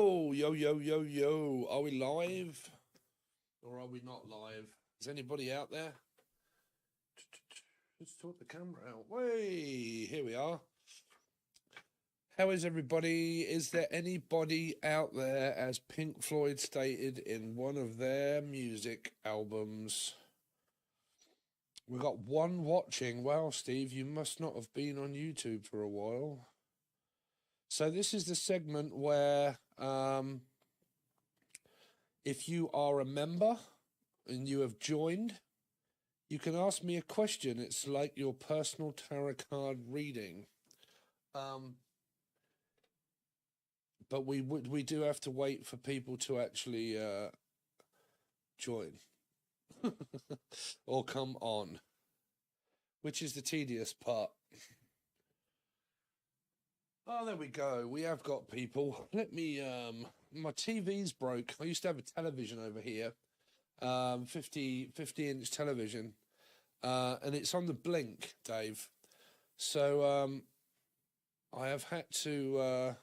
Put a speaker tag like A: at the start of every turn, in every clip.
A: Yo, yo, yo, yo, yo. Are we live or are we not live? Is anybody out there? Let's sort the camera out. Way, here we are. How is everybody? Is there anybody out there, as Pink Floyd stated in one of their music albums? We got one watching. Wow, Steve, you must not have been on YouTube for a while. So this is the segment where if you are a member and you have joined, you can ask me a question. It's like your personal tarot card reading. But we do have to wait for people to actually join or come on, which is the tedious part. Oh, there we go. We have got people. Let me, my TV's broke. I used to have a television over here, 50-inch television, and it's on the blink, Dave. So, I have had to,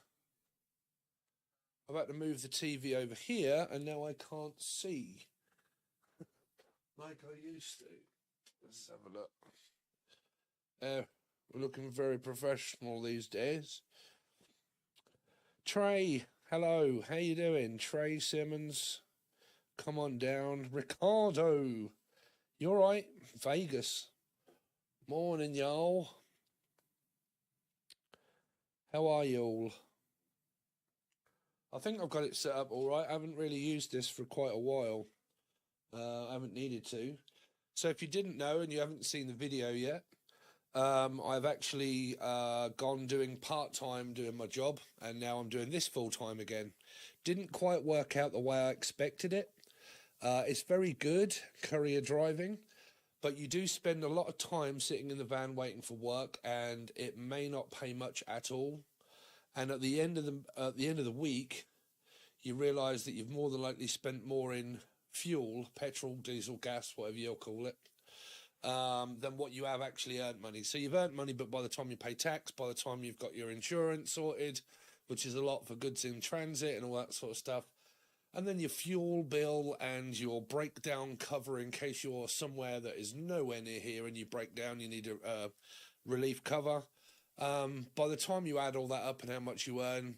A: I've had to move the TV over here, and now I can't see like I used to. Let's have a look. We're looking very professional these days. Trey, hello. How you doing? Trey Simmons, come on down. Ricardo, you all right? Vegas. Morning, y'all. How are you all? I think I've got it set up all right. I haven't really used this for quite a while. I haven't needed to. So if you didn't know and you haven't seen the video yet, I've actually gone doing part-time doing my job, and now I'm doing this full-time again. Didn't quite work out the way I expected it. It's very good, courier driving, but you do spend a lot of time sitting in the van waiting for work, and it may not pay much at all. And at the end of the week, you realise that you've more than likely spent more in fuel, petrol, diesel, gas, whatever you'll call it, than what you have actually earned money. So you've earned money, but by the time you pay tax, by the time you've got your insurance sorted, which is a lot for goods in transit and all that sort of stuff, and then your fuel bill and your breakdown cover in case you're somewhere that is nowhere near here and you break down, you need a relief cover. By the time you add all that up and how much you earn,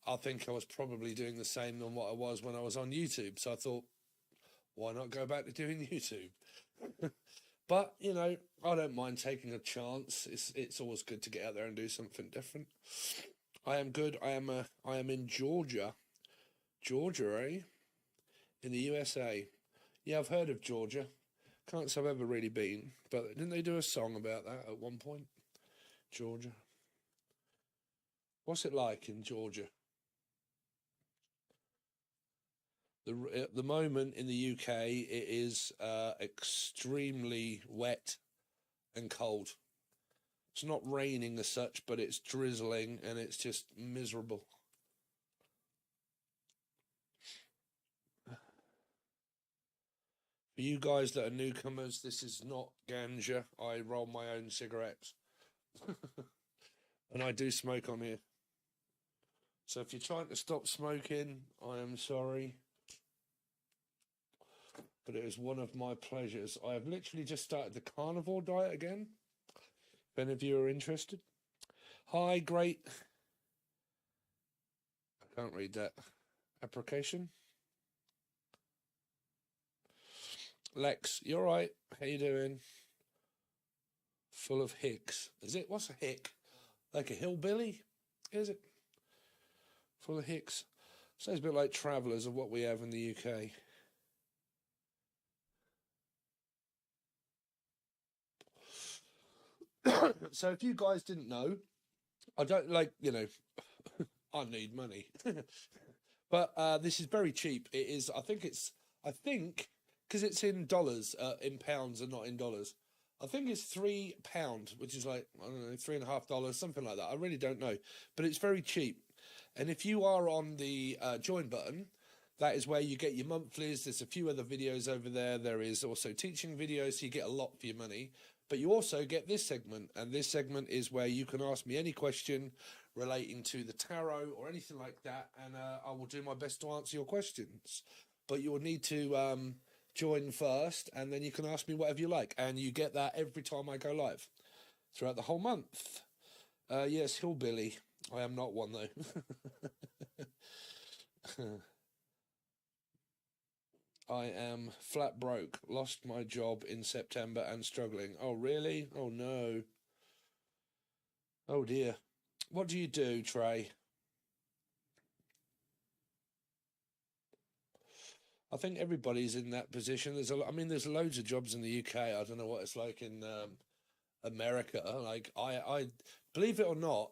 A: I think I was probably doing the same than what I was when I was on YouTube. So I thought, why not go back to doing YouTube? But, you know, I don't mind taking a chance. It's always good to get out there and do something different. I am good. I am in Georgia. Georgia, eh? In the USA. Yeah, I've heard of Georgia. Can't say I've ever really been. But didn't they do a song about that at one point? Georgia. What's it like in Georgia? At the moment in the UK, it is extremely wet and cold. It's not raining as such, but it's drizzling and it's just miserable. For you guys that are newcomers, this is not ganja. I roll my own cigarettes. And I do smoke on here. So if you're trying to stop smoking, I am sorry. But it is one of my pleasures. I have literally just started the carnivore diet again. If any of you are interested. Hi, great. I can't read that. Application. Lex, you all right? How you doing? Full of hicks. Is it? What's a hick? Like a hillbilly? Is it? Full of hicks. Sounds a bit like travellers of what we have in the UK. So if you guys didn't know, I don't like, you know, I need money. But this is very cheap. It is, I think, because it's in dollars, in pounds and not in dollars. I think it's £3, which is like, I don't know, $3.50, something like that. I really don't know. But it's very cheap. And if you are on the join button, that is where you get your monthlies. There's a few other videos over there. There is also teaching videos, so you get a lot for your money. But you also get this segment, and this segment is where you can ask me any question relating to the tarot or anything like that, and I will do my best to answer your questions. But you will need to join first, and then you can ask me whatever you like, and you get that every time I go live throughout the whole month. Yes, hillbilly. I am not one though. I am flat broke. Lost my job in September and struggling. Oh, really? Oh, no. Oh, dear. What do you do, Trey? I think everybody's in that position. I mean, there's loads of jobs in the UK. I don't know what it's like in America. Like, I believe it or not,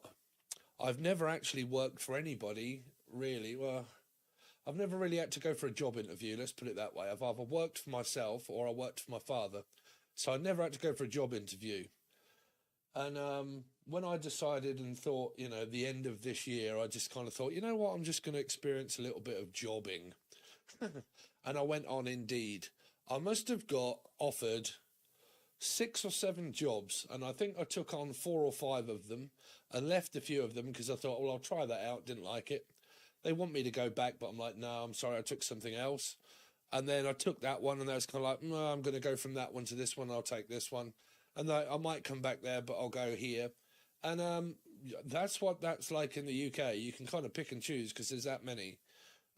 A: I've never actually worked for anybody, really. Well, I've never really had to go for a job interview, let's put it that way. I've either worked for myself or I worked for my father. So I never had to go for a job interview. And when I decided and thought, the end of this year, I just kind of thought, you know what, I'm just going to experience a little bit of jobbing. And I went on Indeed. I must have got offered 6 or 7 jobs, and I think I took on 4 or 5 of them and left a few of them because I thought, well, I'll try that out, didn't like it. They want me to go back, but I'm like, no, I'm sorry, I took something else. And then I took that one, and I was kind of like, no, I'm going to go from that one to this one, I'll take this one. And I might come back there, but I'll go here. And that's what that's like in the UK. You can kind of pick and choose because there's that many,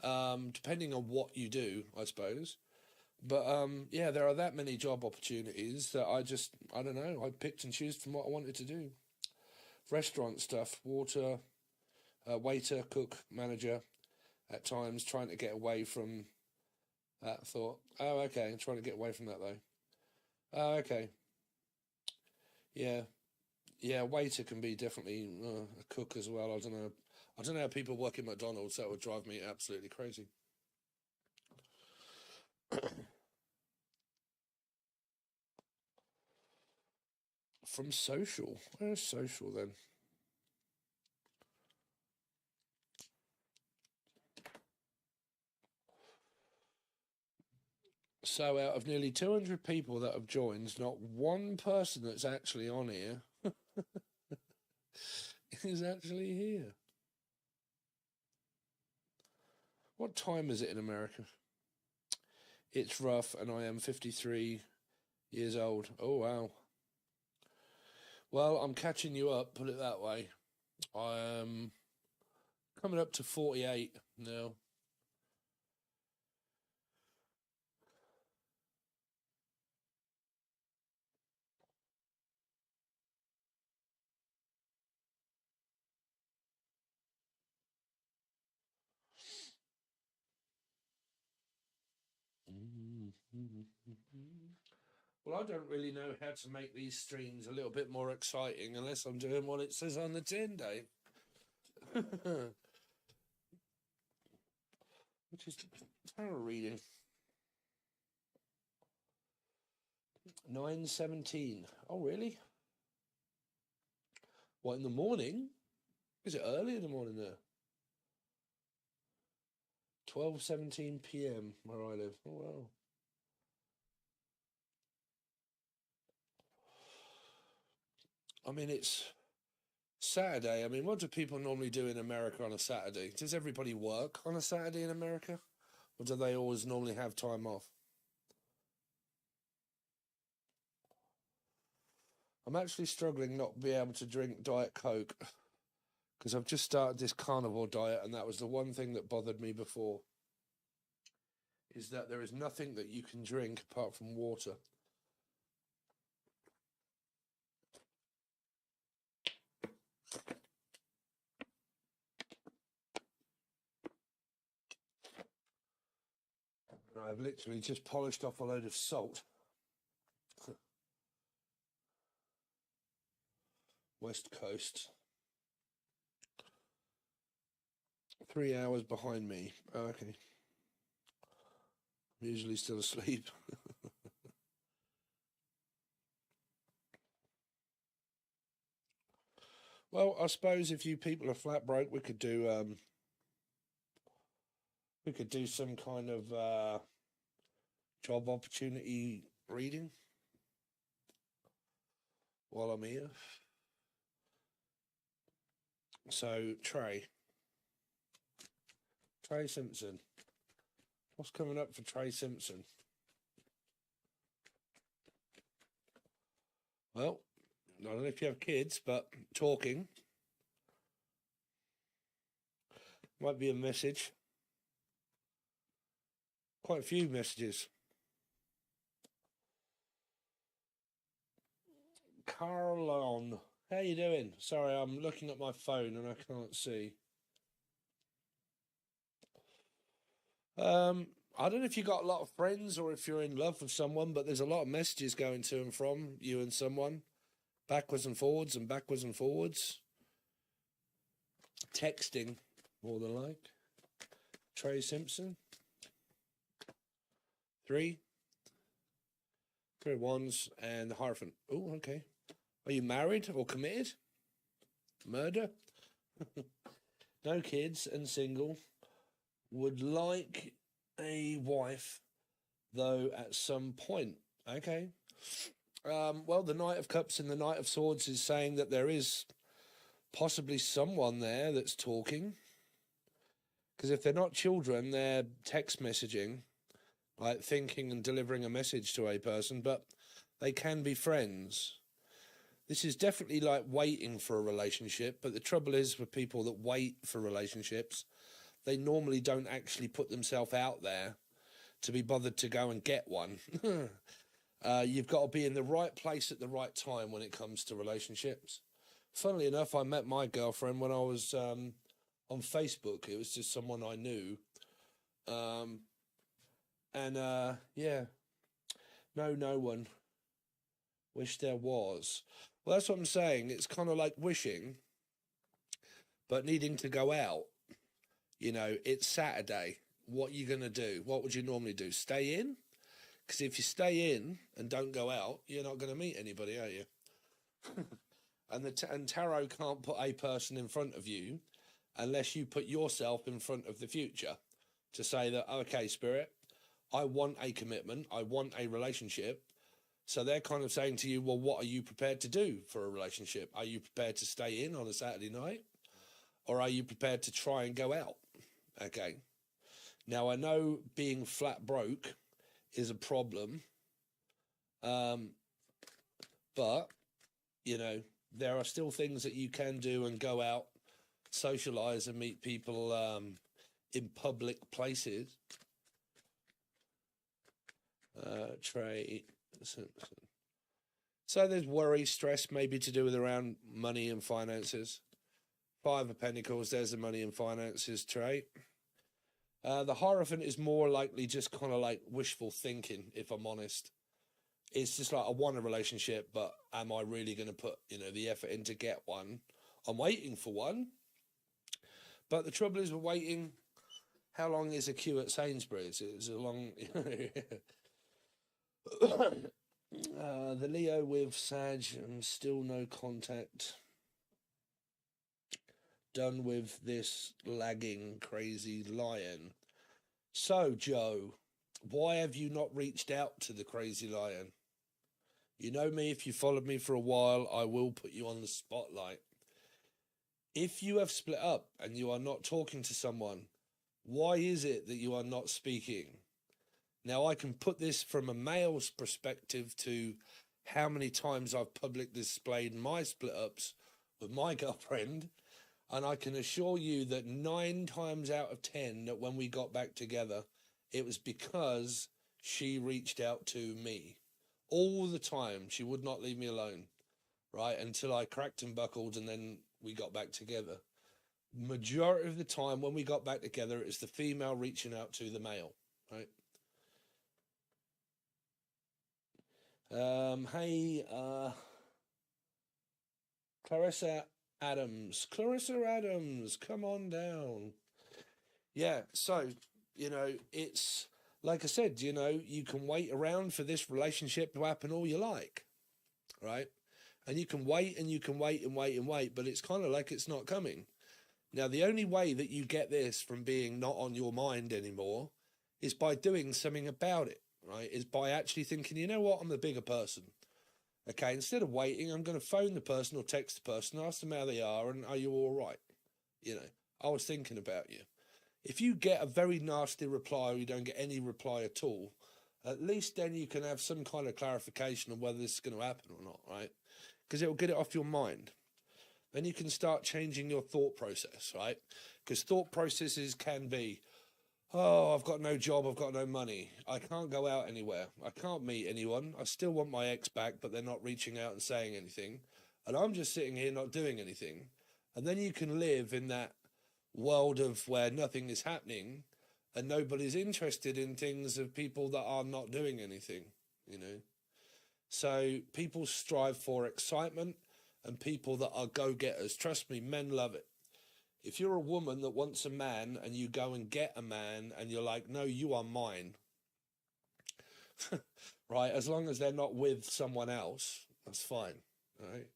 A: depending on what you do, I suppose. But yeah, there are that many job opportunities that I don't know, I picked and choose from what I wanted to do. Restaurant stuff, waiter, waiter, cook, manager, at times trying to get away from that thought. Oh, okay, I'm trying to get away from that though. Oh, okay. Yeah, yeah, waiter can be definitely a cook as well. I don't know. I don't know how people work in McDonald's. That would drive me absolutely crazy. From social. Where's social then? So out of nearly 200 people that have joined, not one person that's actually on here is actually here. What time is it in America? It's rough, and I am 53 years old. Oh, wow. Well, I'm catching you up, put it that way. I am coming up to 48 now. Well, I don't really know how to make these streams a little bit more exciting unless I'm doing what it says on the tin, Dave. Which is tarot reading. 9:17. Oh, really? What, in the morning? Is it early in the morning there? 12:17 p.m. where I live. Oh, wow. I mean, it's Saturday. I mean, what do people normally do in America on a Saturday? Does everybody work on a Saturday in America? Or do they always normally have time off? I'm actually struggling not to be able to drink Diet Coke because I've just started this carnivore diet, and that was the one thing that bothered me before, is that there is nothing that you can drink apart from water. I've literally just polished off a load of salt. West Coast. 3 hours behind me. Oh, okay. I'm usually still asleep. Well, I suppose if you people are flat broke, we could do some kind of job opportunity reading while I'm here. So, Trey Simpson. What's coming up for Trey Simpson? Well, I don't know if you have kids, but talking might be a message. Quite a few messages. Carlon, how you doing? Sorry, I'm looking at my phone and I can't see. I don't know if you got a lot of friends or if you're in love with someone, but there's a lot of messages going to and from you and someone, backwards and forwards and backwards and forwards. Texting, more than like. Trey Simpson. Three ones and the Hierophant. Oh, okay. Are you married or committed? Murder? No kids and single. Would like a wife, though, at some point. Okay. Well, the Knight of Cups and the Knight of Swords is saying that there is possibly someone there that's talking. Because if they're not children, they're text messaging, like thinking and delivering a message to a person, but they can be friends. This is definitely like waiting for a relationship, but the trouble is with people that wait for relationships, they normally don't actually put themselves out there to be bothered to go and get one. You've got to be in the right place at the right time when it comes to relationships. Funnily enough, I met my girlfriend when I was on Facebook. It was just someone I knew. Yeah, no one. Wish there was. Well, that's what I'm saying. It's kind of like wishing, but needing to go out. You know, it's Saturday. What are you going to do? What would you normally do? Stay in? Because if you stay in and don't go out, you're not going to meet anybody, are you? And tarot can't put a person in front of you unless you put yourself in front of the future to say that, okay, Spirit, I want a commitment. I want a relationship. So they're kind of saying to you, well, what are you prepared to do for a relationship? Are you prepared to stay in on a Saturday night? Or are you prepared to try and go out? Okay. Now, I know being flat broke is a problem. But, you know, there are still things that you can do and go out, socialize and meet people in public places. Trey Simpson. So there's worry, stress, maybe to do with around money and finances. Five of Pentacles, there's the money and finances, Trey. The Hierophant is more likely just kind of like wishful thinking, if I'm honest. It's just like, I want a relationship, but am I really going to put, you know, the effort in to get one? I'm waiting for one. But the trouble is with waiting, how long is a queue at Sainsbury's? It's a long... the Leo with Sag and still no contact. Done with this lagging crazy lion. So, Joe, why have you not reached out to the crazy lion? You know me, if you followed me for a while, I will put you on the spotlight. If you have split up and you are not talking to someone, why is it that you are not speaking? Now, I can put this from a male's perspective to how many times I've publicly displayed my split-ups with my girlfriend, and I can assure you that 9 times out of 10 that when we got back together, it was because she reached out to me. All the time, she would not leave me alone, right, until I cracked and buckled, and then we got back together. Majority of the time, when we got back together, it's the female reaching out to the male, right? Hey, Clarissa Adams, come on down. Yeah, so, you know, it's like I said, you know, you can wait around for this relationship to happen all you like, right? And you can wait and you can wait and wait and wait, but it's kind of like it's not coming. Now, the only way that you get this from being not on your mind anymore is by doing something about it, right? Is by actually thinking, you know what, I'm the bigger person. Okay, instead of waiting, I'm going to phone the person or text the person, ask them how they are, and are you all right? You know, I was thinking about you. If you get a very nasty reply or you don't get any reply at all, at least then you can have some kind of clarification on whether this is going to happen or not, right? Because it will get it off your mind. Then you can start changing your thought process, right? Because thought processes can be, oh, I've got no job, I've got no money, I can't go out anywhere, I can't meet anyone, I still want my ex back, but they're not reaching out and saying anything, and I'm just sitting here not doing anything. And then you can live in that world of where nothing is happening and nobody's interested in things of people that are not doing anything, you know. So people strive for excitement and people that are go-getters. Trust me, men love it. If you're a woman that wants a man and you go and get a man and you're like, no, you are mine, right? As long as they're not with someone else, that's fine, right?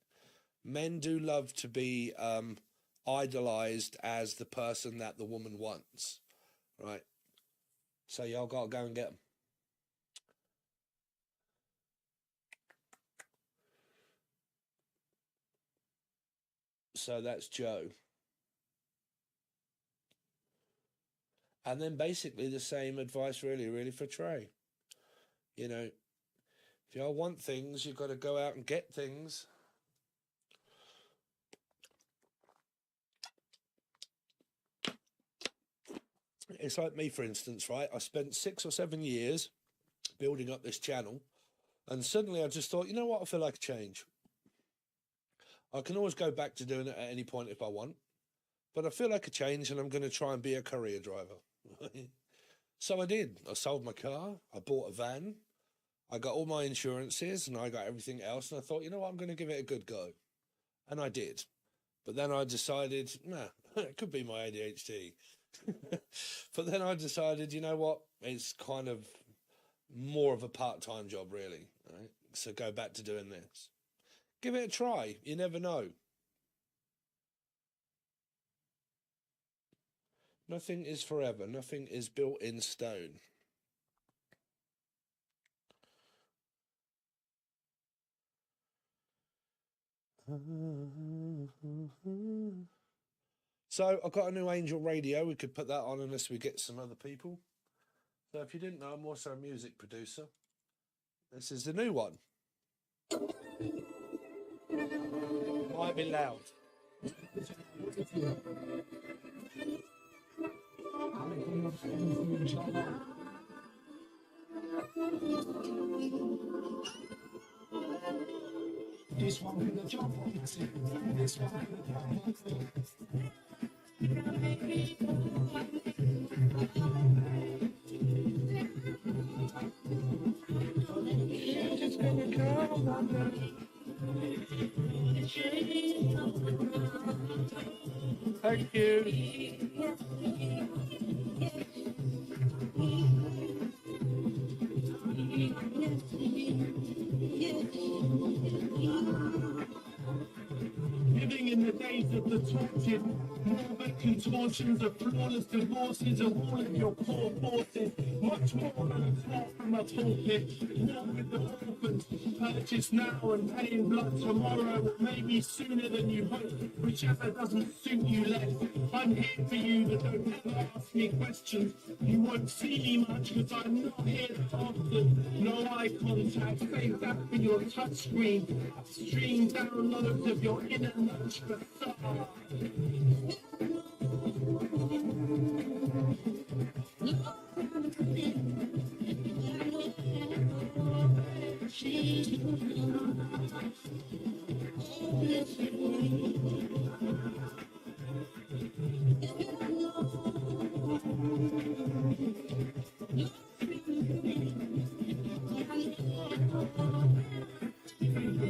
A: Men do love to be idolized as the person that the woman wants, right? So y'all got to go and get them. So that's Joe. And then basically the same advice really for Trey. You know, if y'all want things, you've got to go out and get things. It's like me, for instance, right? I spent 6 or 7 years building up this channel, and suddenly I just thought, you know what, I feel like a change. I can always go back to doing it at any point if I want, but I feel like a change and I'm going to try and be a career driver. So I did. I sold my car, I bought a van, I got all my insurances and I got everything else, and I thought, you know what, I'm going to give it a good go. And I did. But then I decided, nah, it could be my ADHD. But then I decided, you know what, it's kind of more of a part-time job, really, right? So go back to doing this. Give it a try. You never know. Nothing is forever. Nothing is built in stone. So I've got a new Angel radio. We could put that on unless we get some other people. So if you didn't know, I'm also a music producer. This is the new one. Might be loud. This one with the jump on this one with the jump on. Thank you. Living in the days of the tortured, morbid contortions of flawless divorces of all of your core forces, much more than a talk from a pulpit, war with the orphans, purchase now and pay in blood tomorrow, or maybe sooner than you hope, whichever doesn't suit you less. I'm here for you, but don't ever ask me questions. You won't see me much because I'm not here to answer. No eye contact, save that for your touchscreen. Stream downloads of your inner lunch facade.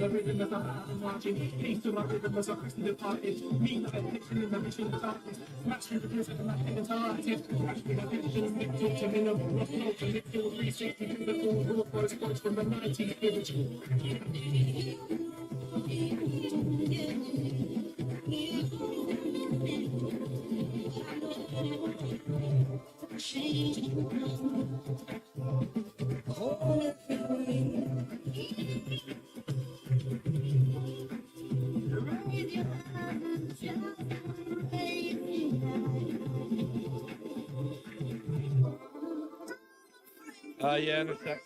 A: The rhythm as I'm marching, peace to my rhythm as I press the departed. Me, the addiction in the mission of darkness. Smash through the prison and my head is arrested. Crash with addiction, mix to minimum. Rock no to mix to 360 through the full raw voice points from the 90s spiritual. Raise your hands, Yeah, in a sec.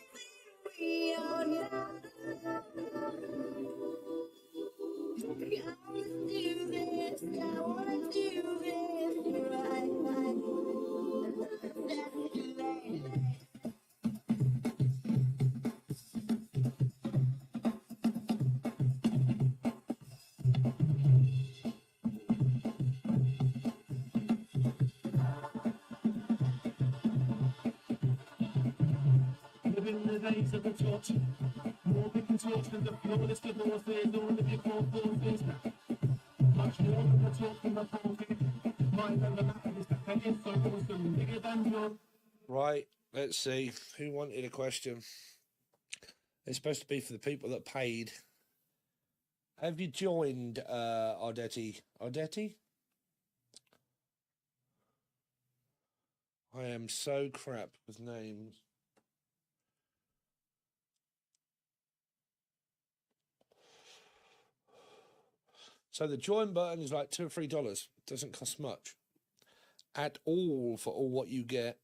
B: Living the days of the torch, more we can torch than the flawless divorces, all of your core forces. Much more than the talk from the pulpit. Mind over matter is the heaviest, so awesome, bigger than your.
A: Right, let's see. Who wanted a question? It's supposed to be for the people that paid. Have you joined Odetti? Odetti? I am so crap with names. So the join button is like $2 or $3. Doesn't cost much at all for all what you get.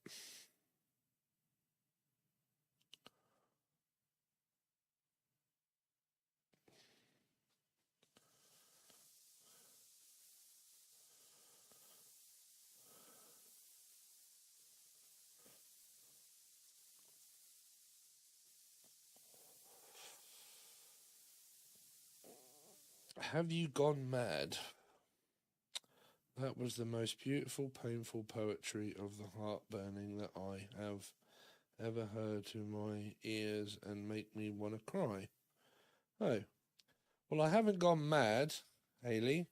A: Have you gone mad? That was the most beautiful, painful poetry of the heart burning that I have ever heard to my ears and make me want to cry. Oh, well, I haven't gone mad, Hayley.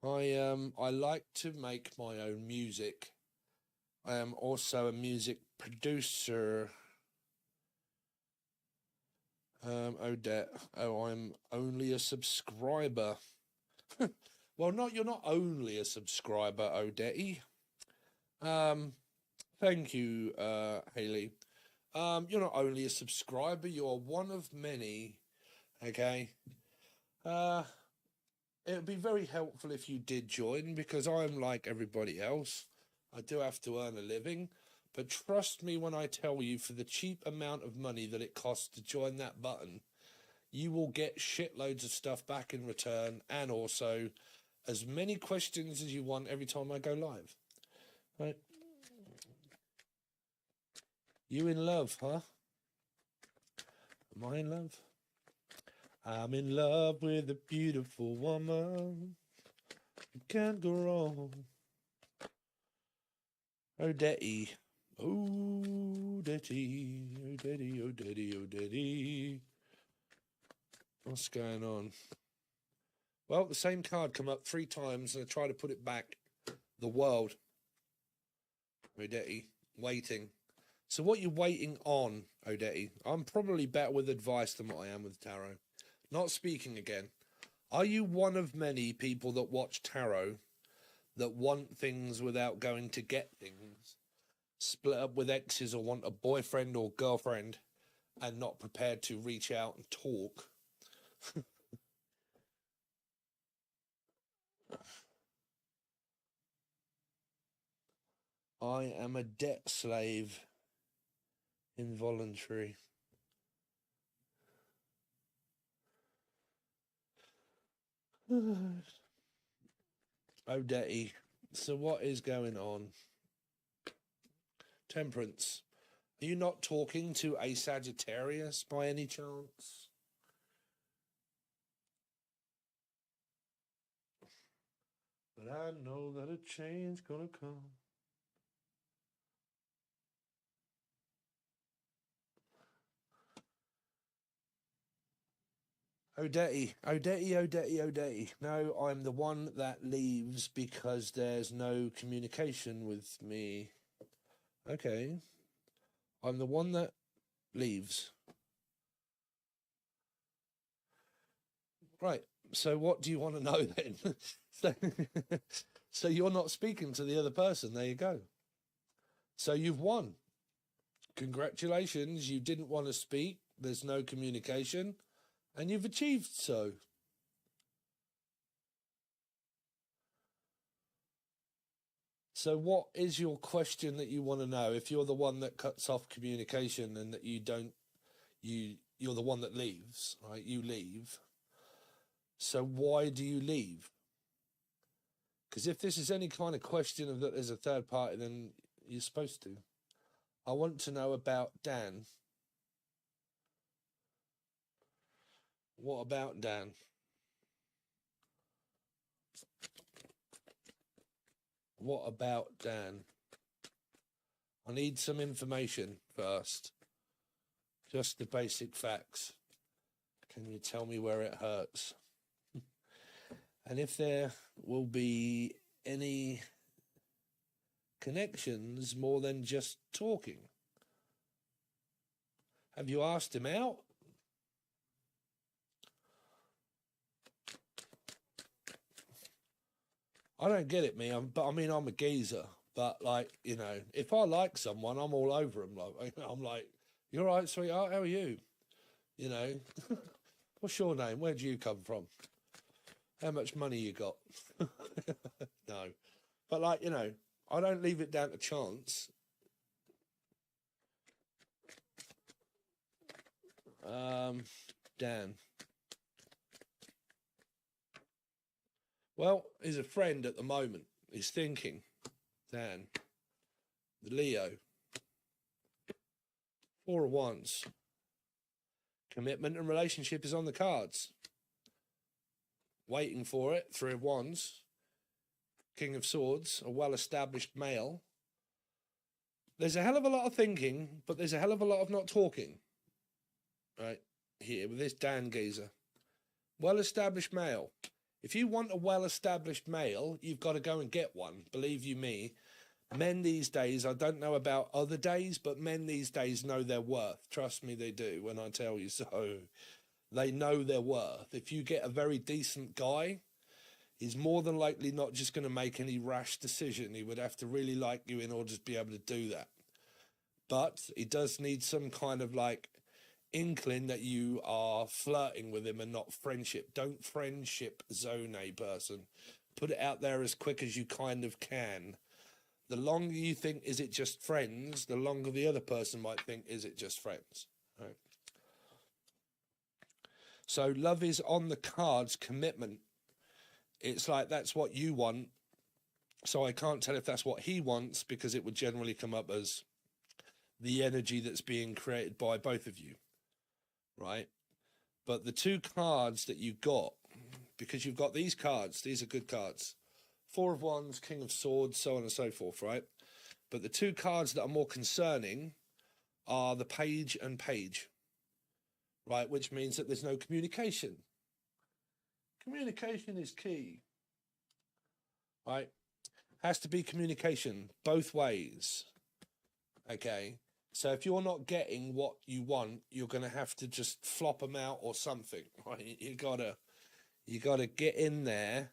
A: I like to make my own music. I am also a music producer. Odette. Oh, I'm only a subscriber. Well, you're not only a subscriber, Odetti. Thank you, Hayley. You're not only a subscriber, you're one of many. Okay. It would be very helpful if you did join, because I'm like everybody else. I do have to earn a living. But trust me when I tell you, for the cheap amount of money that it costs to join that button, you will get shitloads of stuff back in return, and also as many questions as you want every time I go live. Right? You in love, huh? Am I in love? I'm in love with a beautiful woman. You can't go wrong. Odetti. Odetti. Odetti, Odetti, Odetti. What's going on? Well, the same card come up 3 times and I try to put it back. The world. Odetti. Waiting. So what are you waiting on, Odetti? I'm probably better with advice than what I am with tarot. Not speaking again. Are you one of many people that watch tarot that want things without going to get things? Split up with exes or want a boyfriend or girlfriend and not prepared to reach out and talk? I am a debt slave. Involuntary. Odetti. So what is going on? Temperance. Are you not talking to a Sagittarius by any chance? But I know that a change gonna come. Odetti, Odetti, Odetti, Odetti. No, I'm the one that leaves because there's no communication with me. Okay. I'm the one that leaves. Right. So what do you want to know then? so you're not speaking to the other person. There you go. So you've won. Congratulations. You didn't want to speak. There's no communication. And you've achieved so. So what is your question that you want to know? If you're the one that cuts off communication and that you don't, you're the one that leaves, right? You leave. So why do you leave? Because if this is any kind of question of that there's a third party, then you're supposed to. I want to know about Dan. What about Dan? What about Dan? I need some information first. Just the basic facts. Can you tell me where it hurts? And if there will be any connections more than just talking. Have you asked him out? I don't get it, me. I'm a geezer. But like, you know, if I like someone, I'm all over them. Like, I'm like, you're right, sweetheart. How are you? You know, what's your name? Where do you come from? How much money you got? No, but like, you know, I don't leave it down to chance. Dan. Well, he's a friend at the moment. He's thinking. Dan. The Leo. 4 of Wands. Commitment and relationship is on the cards. Waiting for it. 3 of Wands. King of Swords. A well-established male. There's a hell of a lot of thinking, but there's a hell of a lot of not talking. Right here with this Dan geezer. Well-established male. If you want a well-established male, you've got to go and get one. Believe you me. Men these days, I don't know about other days, but men these days know their worth. Trust me, they do when I tell you so. They know their worth. If you get a very decent guy, he's more than likely not just going to make any rash decision. He would have to really like you in order to be able to do that. But he does need some kind of like inkling that you are flirting with him and not friendship. Don't friendship zone a person. Put it out there as quick as you kind of can. The longer you think, is it just friends, the longer the other person might think, is it just friends? Right. So love is on the cards, commitment. It's like that's what you want. So I can't tell if that's what he wants because it would generally come up as the energy that's being created by both of you. Right. But the 2 cards that you got, because you've got these cards, these are good cards. 4 of Wands, King of Swords, so on and so forth, right? But the 2 cards that are more concerning are the Page and Page, right? Which means that there's no communication. Communication is key, right? Has to be communication both ways, okay? So if you're not getting what you want, you're going to have to just flop them out or something, right? You gotta get in there.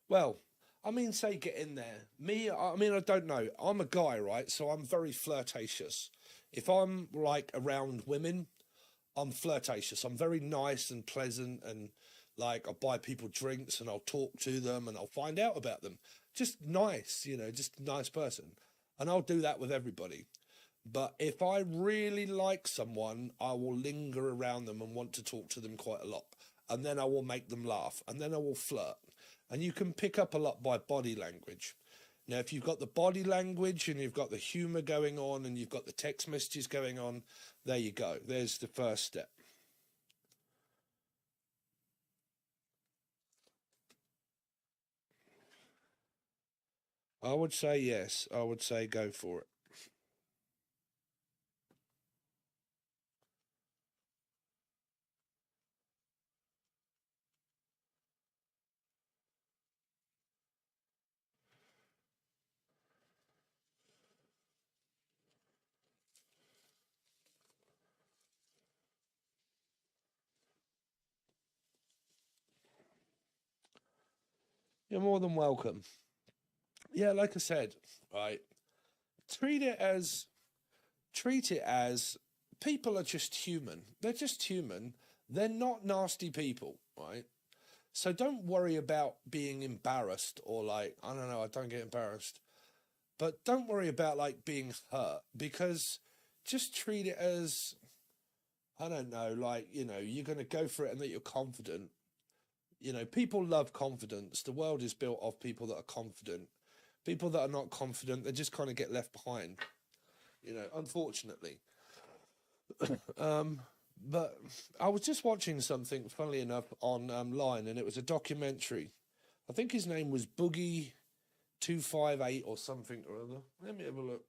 A: Well, I mean, say get in there. Me, I mean, I don't know. I'm a guy, right? So I'm very flirtatious. If I'm like around women, I'm flirtatious. I'm very nice and pleasant and like I'll buy people drinks and I'll talk to them and I'll find out about them. Just nice, you know, just a nice person. And I'll do that with everybody. But if I really like someone, I will linger around them and want to talk to them quite a lot. And then I will make them laugh and then I will flirt. And you can pick up a lot by body language. Now, if you've got the body language and you've got the humor going on and you've got the text messages going on, there you go. There's the first step. I would say yes. I would say go for it. You're more than welcome. Yeah, like I said, right. Treat it as people are just human. They're just human. They're not nasty people, right? So don't worry about being embarrassed or like, I don't know, I don't get embarrassed. But don't worry about like being hurt, because just treat it as, I don't know, like, you're going to go for it and that you're confident. People love confidence. The world is built of people that are confident. People that are not confident, they just kind of get left behind, unfortunately. But I was just watching something, funnily enough, on line, and it was a documentary. I think his name was Boogie 258 or something or other. Let me have a look.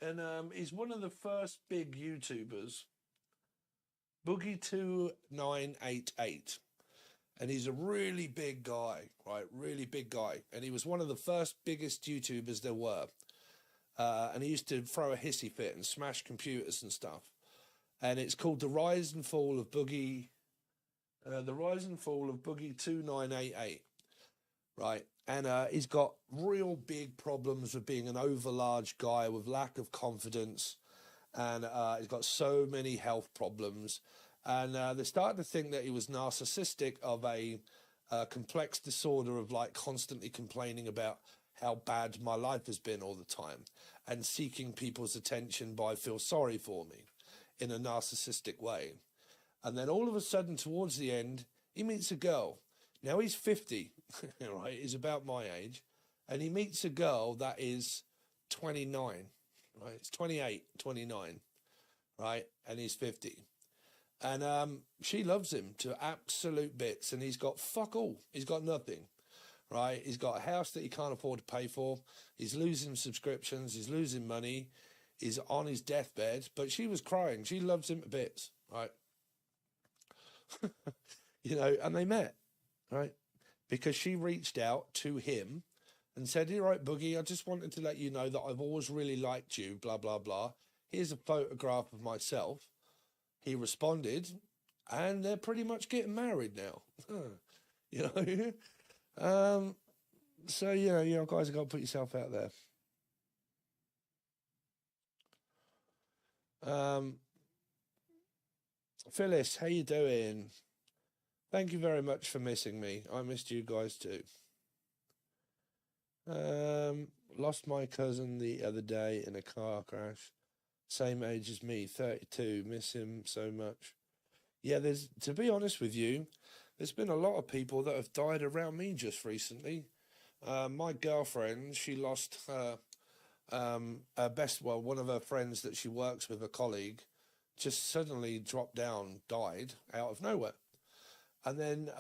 A: And he's one of the first big YouTubers, Boogie 2988. And he's a really big guy, right? Really big guy. And he was one of the first biggest YouTubers there were. And he used to throw a hissy fit and smash computers and stuff. And it's called The Rise and Fall of Boogie. The Rise and Fall of Boogie 2988. Right. And he's got real big problems with being an overlarge guy with lack of confidence. And he's got so many health problems. And they started to think that he was narcissistic, of a complex disorder of like constantly complaining about how bad my life has been all the time and seeking people's attention by feel sorry for me in a narcissistic way. And then all of a sudden, towards the end, he meets a girl. Now he's 50, right? He's about my age. And he meets a girl that is 29, right? It's 28, 29, right? And he's 50. And she loves him to absolute bits. And he's got fuck all. He's got nothing, right? He's got a house that he can't afford to pay for. He's losing subscriptions. He's losing money. He's on his deathbed. But she was crying. She loves him to bits, right? And they met, right? Because she reached out to him and said, "You're right, Boogie, I just wanted to let you know that I've always really liked you, blah, blah, blah. Here's a photograph of myself." He responded, and they're pretty much getting married now. So, guys, have got to put yourself out there. Phyllis, how you doing? Thank you very much for missing me. I missed you guys too. Lost my cousin the other day in a car crash. Same age as me, 32. Miss him so much. Yeah, to be honest with you, there's been a lot of people that have died around me just recently. My girlfriend, she lost her one of her friends that she works with, a colleague, just suddenly dropped down, died out of nowhere. And then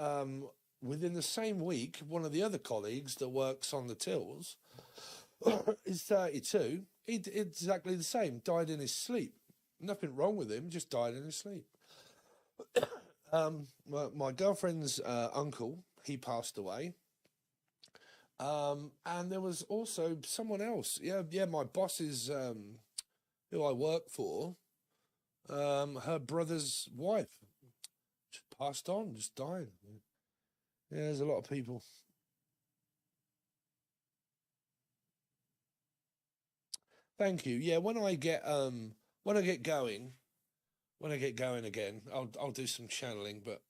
A: within the same week, one of the other colleagues that works on the tills is 32. He did exactly the same, died in his sleep. Nothing wrong with him, just died in his sleep. My girlfriend's uncle, he passed away. And there was also someone else. Yeah, my boss's, who I work for, her brother's wife just passed on, just died. Yeah, there's a lot of people. Thank you. Yeah, when I get going again, I'll do some channeling. But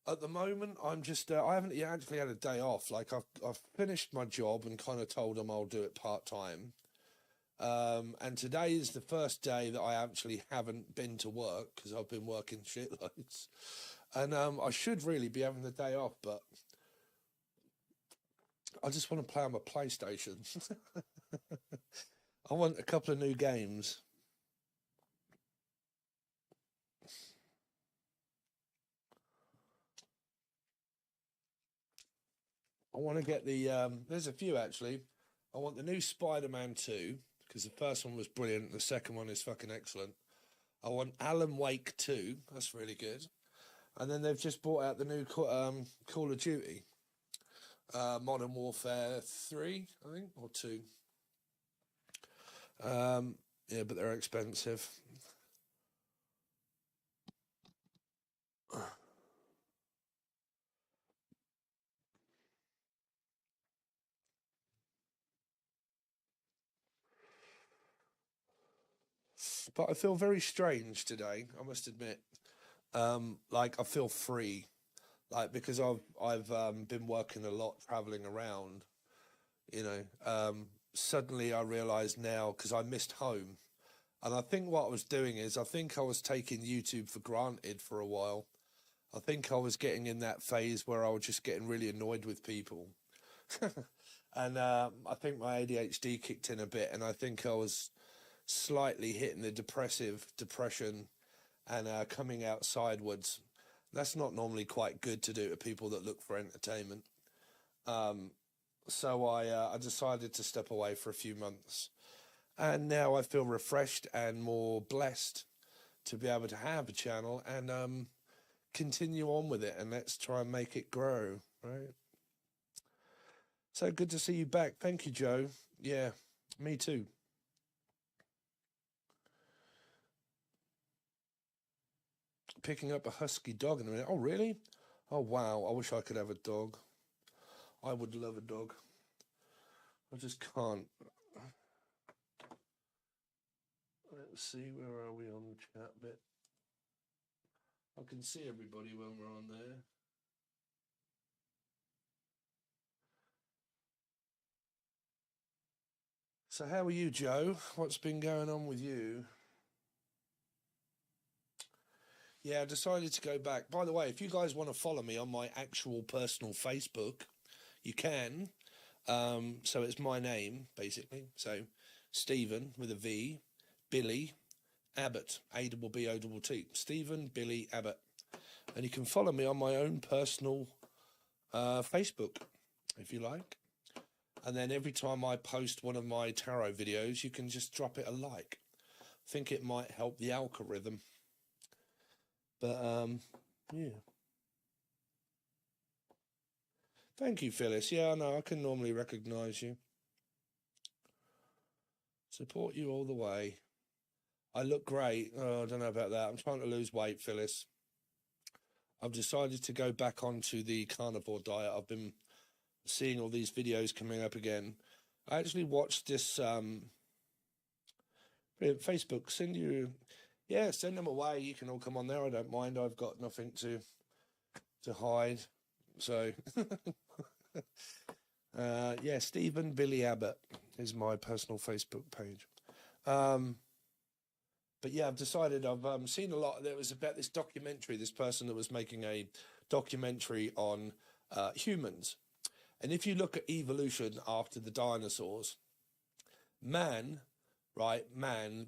A: at the moment, I'm just I haven't actually had a day off. Like I've finished my job and kind of told them I'll do it part-time. And today is the first day that I actually haven't been to work because I've been working shitloads. And I should really be having the day off, but I just want to play on my PlayStation. I want a couple of new games. I want to get there's a few actually. I want the new Spider-Man 2, because the first one was brilliant. The second one is fucking excellent. I want Alan Wake 2. That's really good. And then they've just brought out the new Call of Duty. Modern Warfare 3, I think, or 2. Yeah, but they're expensive. But I feel very strange today, I must admit. Like I feel free, like because I've been working a lot, traveling around, suddenly I realised now, because I missed home, and I think what I was doing is I think I was taking YouTube for granted for a while. I think I was getting in that phase where I was just getting really annoyed with people. And I think my ADHD kicked in a bit, and I think I was slightly hitting the depression and coming out sideways. That's not normally quite good to do to people that look for entertainment. So I decided to step away for a few months. And now I feel refreshed and more blessed to be able to have a channel and continue on with it, and let's try and make it grow, right? So good to see you back. Thank you, Joe. Yeah, me too. Picking up a husky dog in a minute. Oh, really? Oh, wow. I wish I could have a dog. I would love a dog. I just can't. Let's see, where are we on the chat bit? I can see everybody when we're on there. So how are you, Joe? What's been going on with you? Yeah, I decided to go back. By the way, if you guys want to follow me on my actual personal Facebook, you can. So it's my name, basically. So Stephen with a V, Billy Abbott, ABBOTT. Stephen Billy Abbott. And you can follow me on my own personal Facebook, if you like. And then every time I post one of my tarot videos, you can just drop it a like. I think it might help the algorithm. But, yeah. Thank you, Phyllis. Yeah, I know, I can normally recognise you. Support you all the way. I look great. Oh, I don't know about that. I'm trying to lose weight, Phyllis. I've decided to go back onto the carnivore diet. I've been seeing all these videos coming up again. I actually watched this Facebook. Send them away. You can all come on there. I don't mind. I've got nothing to hide. So yeah, Stephen Billy Abbott is my personal Facebook page. But yeah, I've decided I've seen a lot. There was about this documentary, this person that was making a documentary on humans. And if you look at evolution after the dinosaurs, man,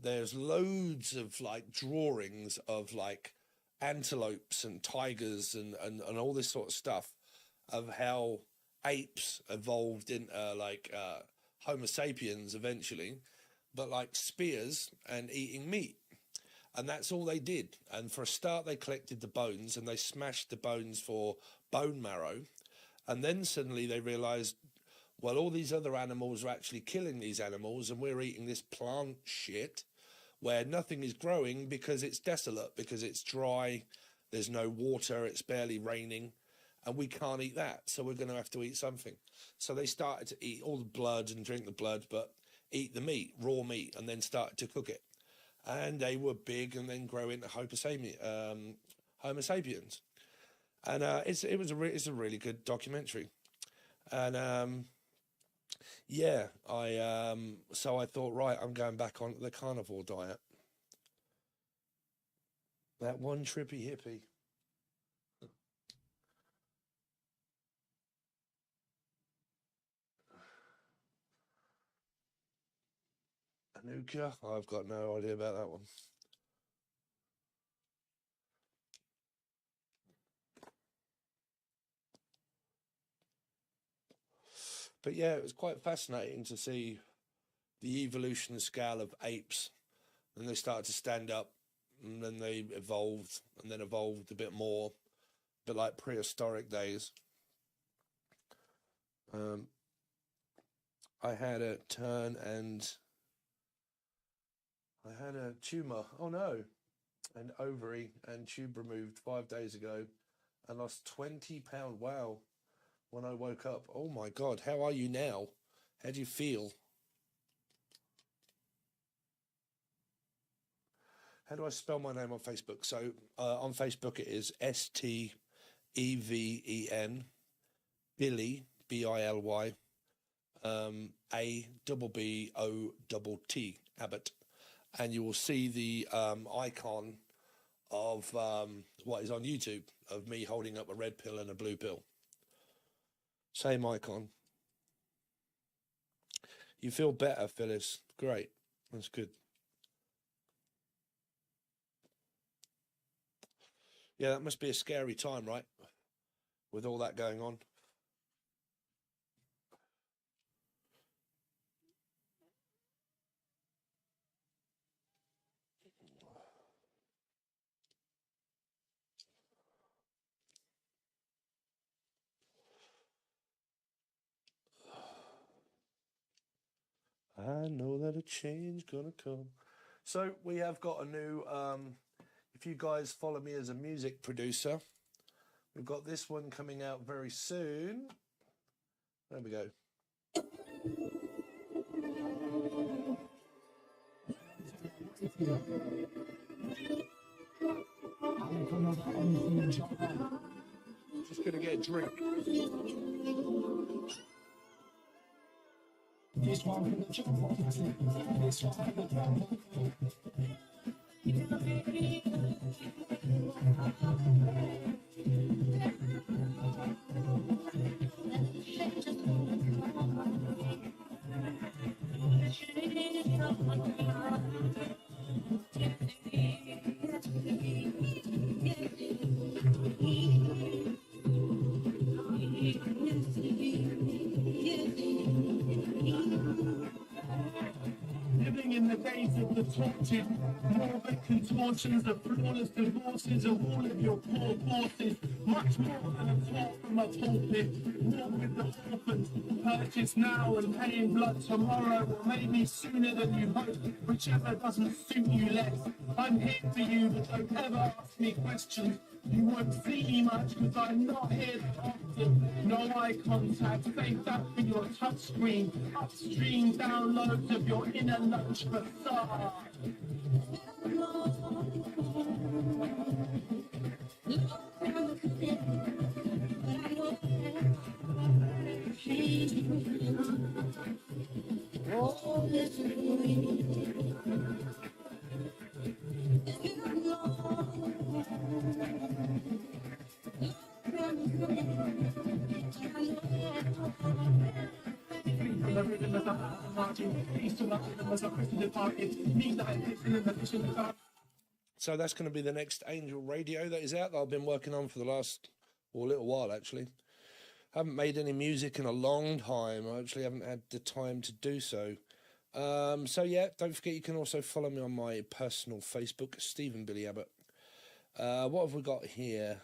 A: there's loads of like drawings of like antelopes and tigers and all this sort of stuff of how apes evolved into like Homo sapiens eventually, but like spears and eating meat. And that's all they did. And for a start, they collected the bones and they smashed the bones for bone marrow. And then suddenly they realized, well, all these other animals are actually killing these animals and we're eating this plant shit where nothing is growing because it's desolate, because it's dry, there's no water, it's barely raining, and we can't eat that. So we're going to have to eat something. So they started to eat all the blood and drink the blood, but eat the meat, raw meat, and then started to cook it. And they were big and then grow into Homo sapiens. And it's a really good documentary. And yeah, so I thought, right, I'm going back on the carnivore diet. That one trippy hippie. Anuka, I've got no idea about that one. But yeah, it was quite fascinating to see the evolution scale of apes. And they started to stand up, and then they evolved, and then evolved a bit more, but like prehistoric days. I had a turn and I had a tumor. Oh no, an ovary and tube removed 5 days ago, and lost 20 pounds. Wow. When I woke up, oh my God, how are you now? How do you feel? How do I spell my name on Facebook? So on Facebook it is Steven, Billy, Billy, ABBOTT, Abbott, and you will see the icon of what is on YouTube of me holding up a red pill and a blue pill. Same icon. You feel better, Phyllis. Great. That's good. Yeah, that must be a scary time, right? With all that going on. I know that a change gonna come. So we have got a new, if you guys follow me as a music producer, we've got this one coming out very soon. There we go. Just gonna get a drink. This one living in the days of the tortured, morbid contortions, the flawless divorces of all of your poor bosses, much more than a talk from a pulpit, more with the orphans, purchased now and paying blood tomorrow, or maybe sooner than you hope, whichever doesn't suit you less. I'm here for you, but don't ever ask me questions. You won't see me much because I'm not here that often. No eye contact, save that for your touchscreen. Upstream downloads of your inner lunch facade. So that's going to be the next Angel Radio that is out that I've been working on for the last, well, a little while actually. Haven't made any music in a long time. I actually haven't had the time to do so. So yeah, don't forget you can also follow me on my personal Facebook, Stephen Billy Abbott. What have we got here?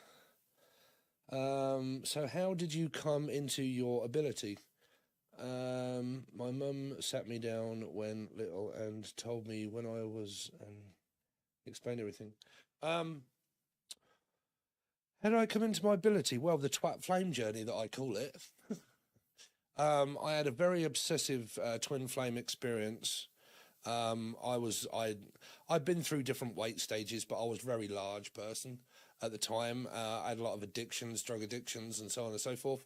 A: So how did you come into your ability? My mum sat me down when little and told me when I was, and explained everything. How did I come into my ability? Well, the twat flame journey that I call it. I had a very obsessive twin flame experience. I'd been through different weight stages, but I was a very large person at the time. I had a lot of addictions, drug addictions, and so on and so forth.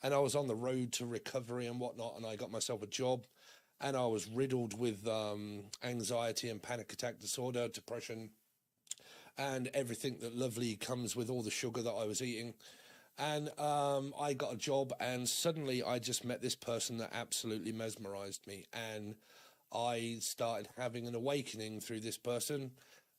A: And I was on the road to recovery and whatnot, and I got myself a job, and I was riddled with anxiety and panic attack disorder, depression, and everything that lovely comes with all the sugar that I was eating. And I got a job, and suddenly I just met this person that absolutely mesmerized me, and I started having an awakening through this person,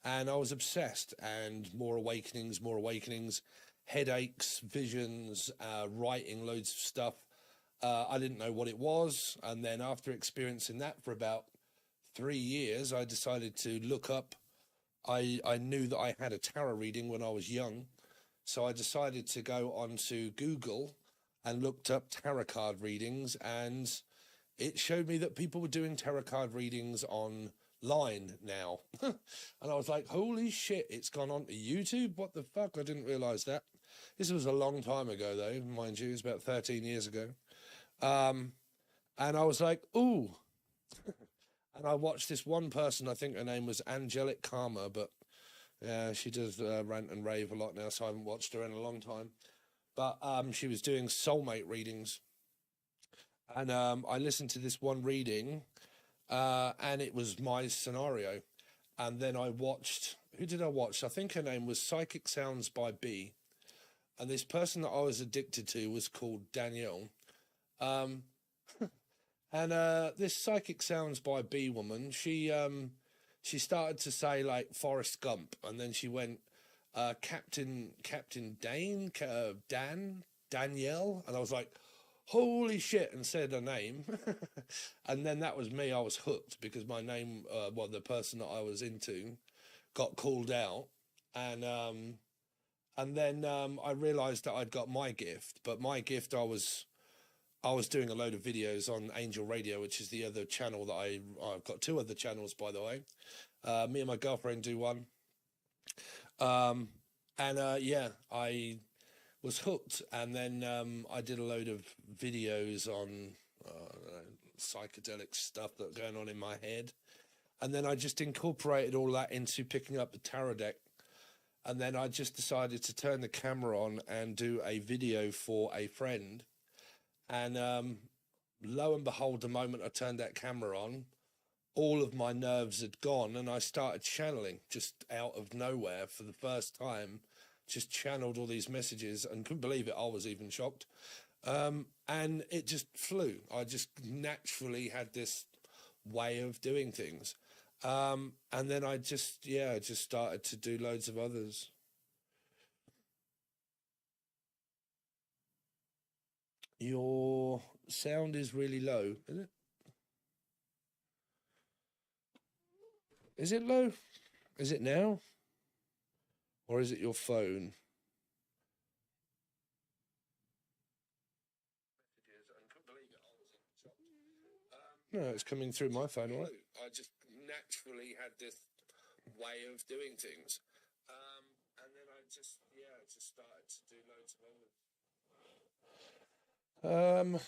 A: and I was obsessed. And more awakenings, headaches, visions, writing loads of stuff. I didn't know what it was, and then after experiencing that for about 3 years, I decided to look up. I knew that I had a tarot reading when I was young, so I decided to go onto Google and looked up tarot card readings, and it showed me that people were doing tarot card readings online now. And I was like, holy shit, it's gone on to YouTube? What the fuck? I didn't realize that. This was a long time ago, though, mind you. It was about 13 years ago. And I was like, ooh. And I watched this one person, I think her name was Angelic Karma, but yeah, she does rant and rave a lot now, so I haven't watched her in a long time. But she was doing soulmate readings. And I listened to this one reading, and it was my scenario. And then I watched, who did I watch? I think her name was Psychic Sounds by B. And this person that I was addicted to was called Danielle. Um, and this Psychic Sounds by B woman, she started to say like Forrest Gump, and then she went Captain Danielle, and I was like, holy shit, and said her name. And then that was me. I was hooked because my name, well, the person that I was into got called out. And then I realized that I'd got my gift, but my gift, I was doing a load of videos on Angel Radio, which is the other channel that I've got two other channels, by the way. Me and my girlfriend do one. Yeah, I was hooked, and then I did a load of videos on psychedelic stuff that's going on in my head, and then I just incorporated all that into picking up the tarot deck, and then I just decided to turn the camera on and do a video for a friend, and lo and behold, the moment I turned that camera on, all of my nerves had gone, and I started channeling just out of nowhere for the first time. Just channeled all these messages and couldn't believe it. I was even shocked. And it just flew. I just naturally had this way of doing things. And then I just started to do loads of others. Your sound is really low, is it? Is it low? Is it now? Or is it your phone? No, it's coming through my phone, all right? I just naturally had this way of doing things. And then I just started to do loads of others.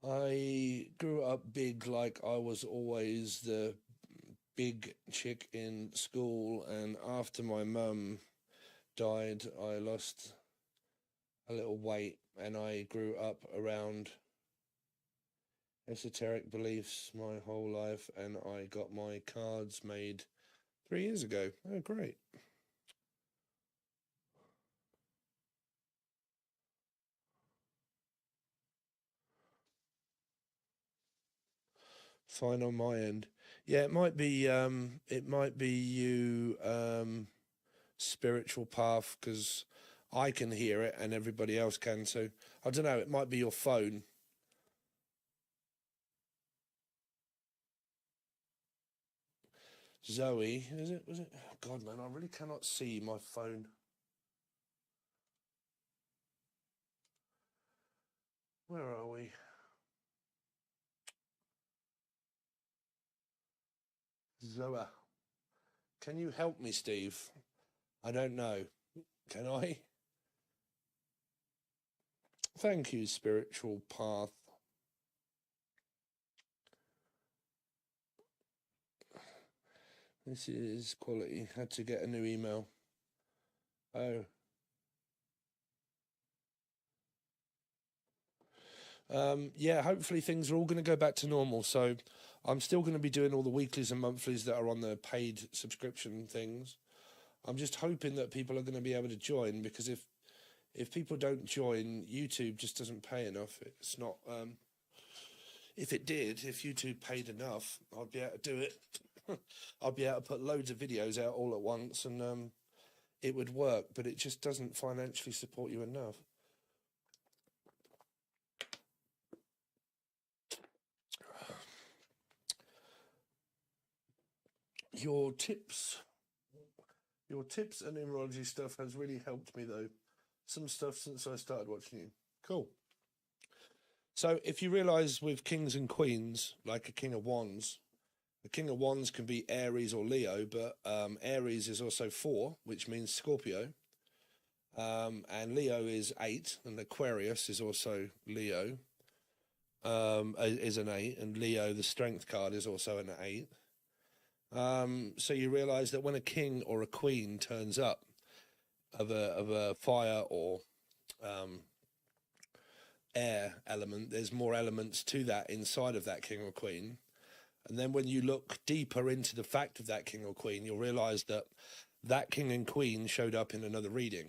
A: I grew up big, like I was always the big chick in school, and after my mum died, I lost a little weight, and I grew up around esoteric beliefs my whole life, and I got my cards made 3 years ago. Oh, great. Fine on my end. Yeah, it might be you spiritual path, because I can hear it and everybody else can, so I don't know, it might be your phone. Zoe, is it? Was it? Oh God, man, I really cannot see my phone. Where are we? Zoa. Can you help me, Steve? I don't know. Can I? Thank you, spiritual path. This is quality. Had to get a new email. Oh. Yeah, hopefully things are all going to go back to normal. So I'm still going to be doing all the weeklies and monthlies that are on the paid subscription things. I'm just hoping that people are going to be able to join, because if people don't join, YouTube just doesn't pay enough. It's not. If it did, if YouTube paid enough, I'd be able to do it. I'd be able to put loads of videos out all at once, and it would work. But it just doesn't financially support you enough. Your tips and numerology stuff has really helped me, though. Some stuff since I started watching you. Cool. So if you realise with kings and queens, like a king of wands, the king of wands can be Aries or Leo, but Aries is also 4, which means Scorpio. And Leo is 8, and Aquarius is also Leo, is an 8, and Leo, the strength card, is also an 8. So you realise that when a king or a queen turns up of a fire or air element. There's more elements to that inside of that king or queen. And then when you look deeper into the fact of that king or queen, you'll realize that that king and queen showed up in another reading.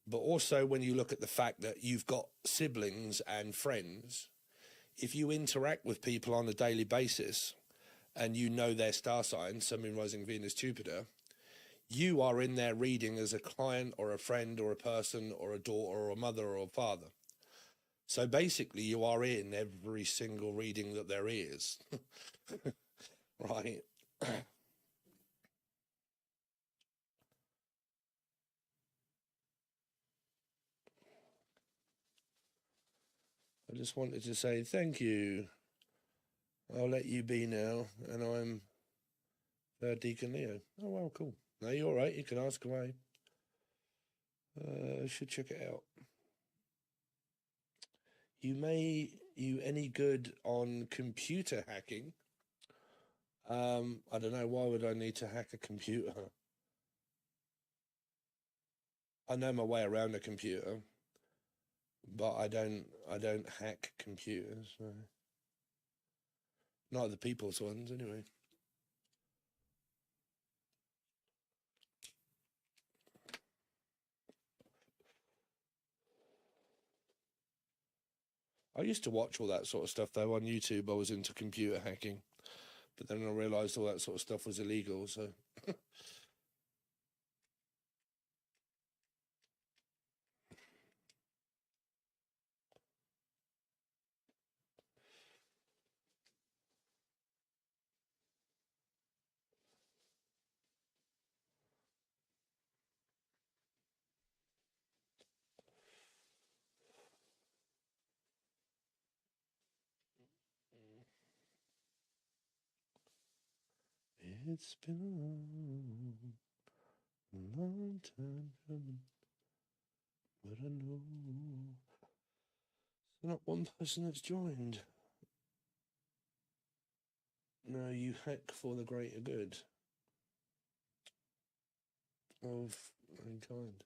A: But also when you look at the fact that you've got siblings and friends, if you interact with people on a daily basis and you know their star sign, Sun, Moon, Rising, Venus, Jupiter, you are in their reading as a client or a friend or a person or a daughter or a mother or a father. So basically you are in every single reading that there is. Right? I just wanted to say thank you. I'll let you be now, and I'm Third Deacon Leo. Oh, well, cool. No, you're all right. You can ask away. Should check it out. You any good on computer hacking? I don't know. Why would I need to hack a computer? I know my way around a computer, but I don't hack computers. No. Not the people's ones, anyway. I used to watch all that sort of stuff, though, on YouTube. I was into computer hacking, but then I realised all that sort of stuff was illegal, so... It's been a long time coming, but I know there's not one person that's joined. No, you hack for the greater good of mankind.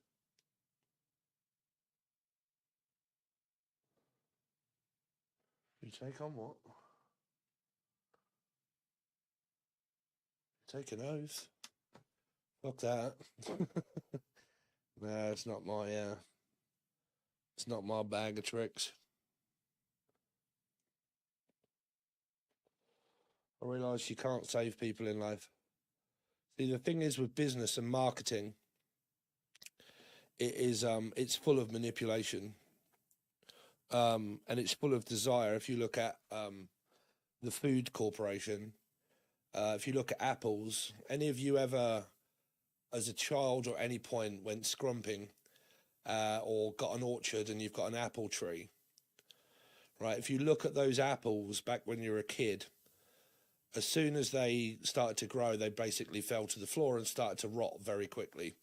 A: You take on what? Take an oath. Fuck that. No, it's not my bag of tricks. I realise you can't save people in life. See, the thing is with business and marketing, it's full of manipulation, and it's full of desire. If you look at the food corporation, if you look at apples, any of you ever, as a child or any point, went scrumping or got an orchard and you've got an apple tree, right? If you look at those apples back when you were a kid, as soon as they started to grow, they basically fell to the floor and started to rot very quickly.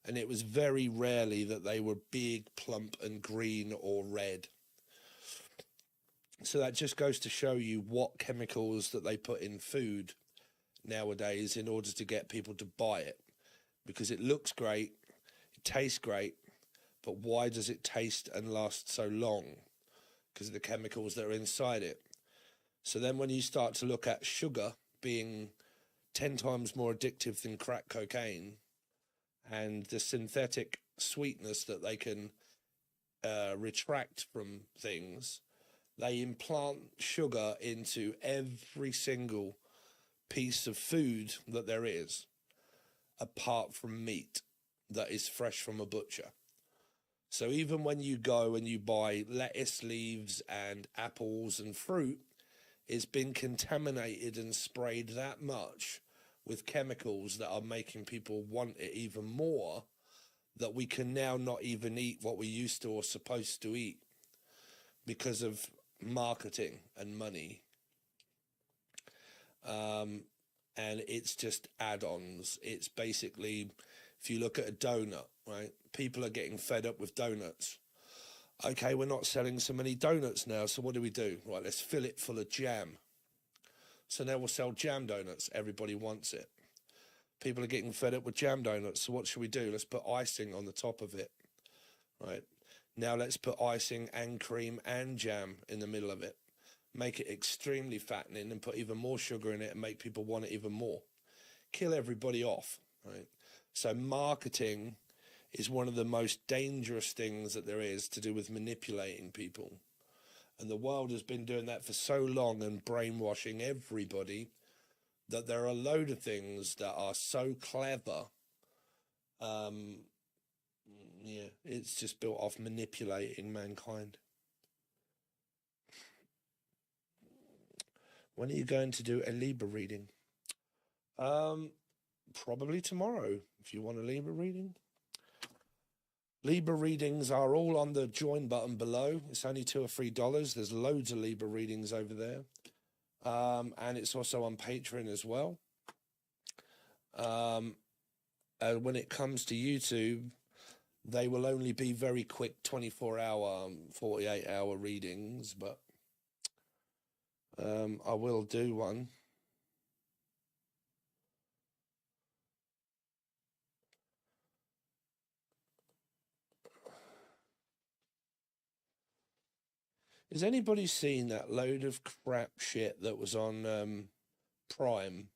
A: And it was very rarely that they were big, plump and green or red. So that just goes to show you what chemicals that they put in food nowadays in order to get people to buy it. Because it looks great, it tastes great, but why does it taste and last so long? Because of the chemicals that are inside it. So then when you start to look at sugar being 10 times more addictive than crack cocaine, and the synthetic sweetness that they can retract from things, they implant sugar into every single piece of food that there is, apart from meat that is fresh from a butcher. So even when you go and you buy lettuce leaves and apples and fruit, it's been contaminated and sprayed that much with chemicals that are making people want it even more, that we can now not even eat what we used to or supposed to eat because of marketing and money. And it's just add-ons. It's basically, if you look at a donut, right? People are getting fed up with donuts. Okay, we're not selling so many donuts now, so what do? Right, let's fill it full of jam. So now we'll sell jam donuts. Everybody wants it. People are getting fed up with jam donuts, so what should we do? Let's put icing on the top of it, right? Now let's put icing and cream and jam in the middle of it. Make it extremely fattening and put even more sugar in it and make people want it even more. Kill everybody off, right? So marketing is one of the most dangerous things that there is to do with manipulating people. And the world has been doing that for so long and brainwashing everybody that there are a load of things that are so clever. Yeah, it's just built off manipulating mankind. When are you going to do a Libra reading? Probably tomorrow, if you want a Libra reading. Libra readings are all on the join button below. It's only $2 or $3. There's loads of Libra readings over there. And it's also on Patreon as well. When it comes to YouTube, they will only be very quick 24-hour, 48-hour readings, but I will do one. Has anybody seen that load of crap shit that was on Prime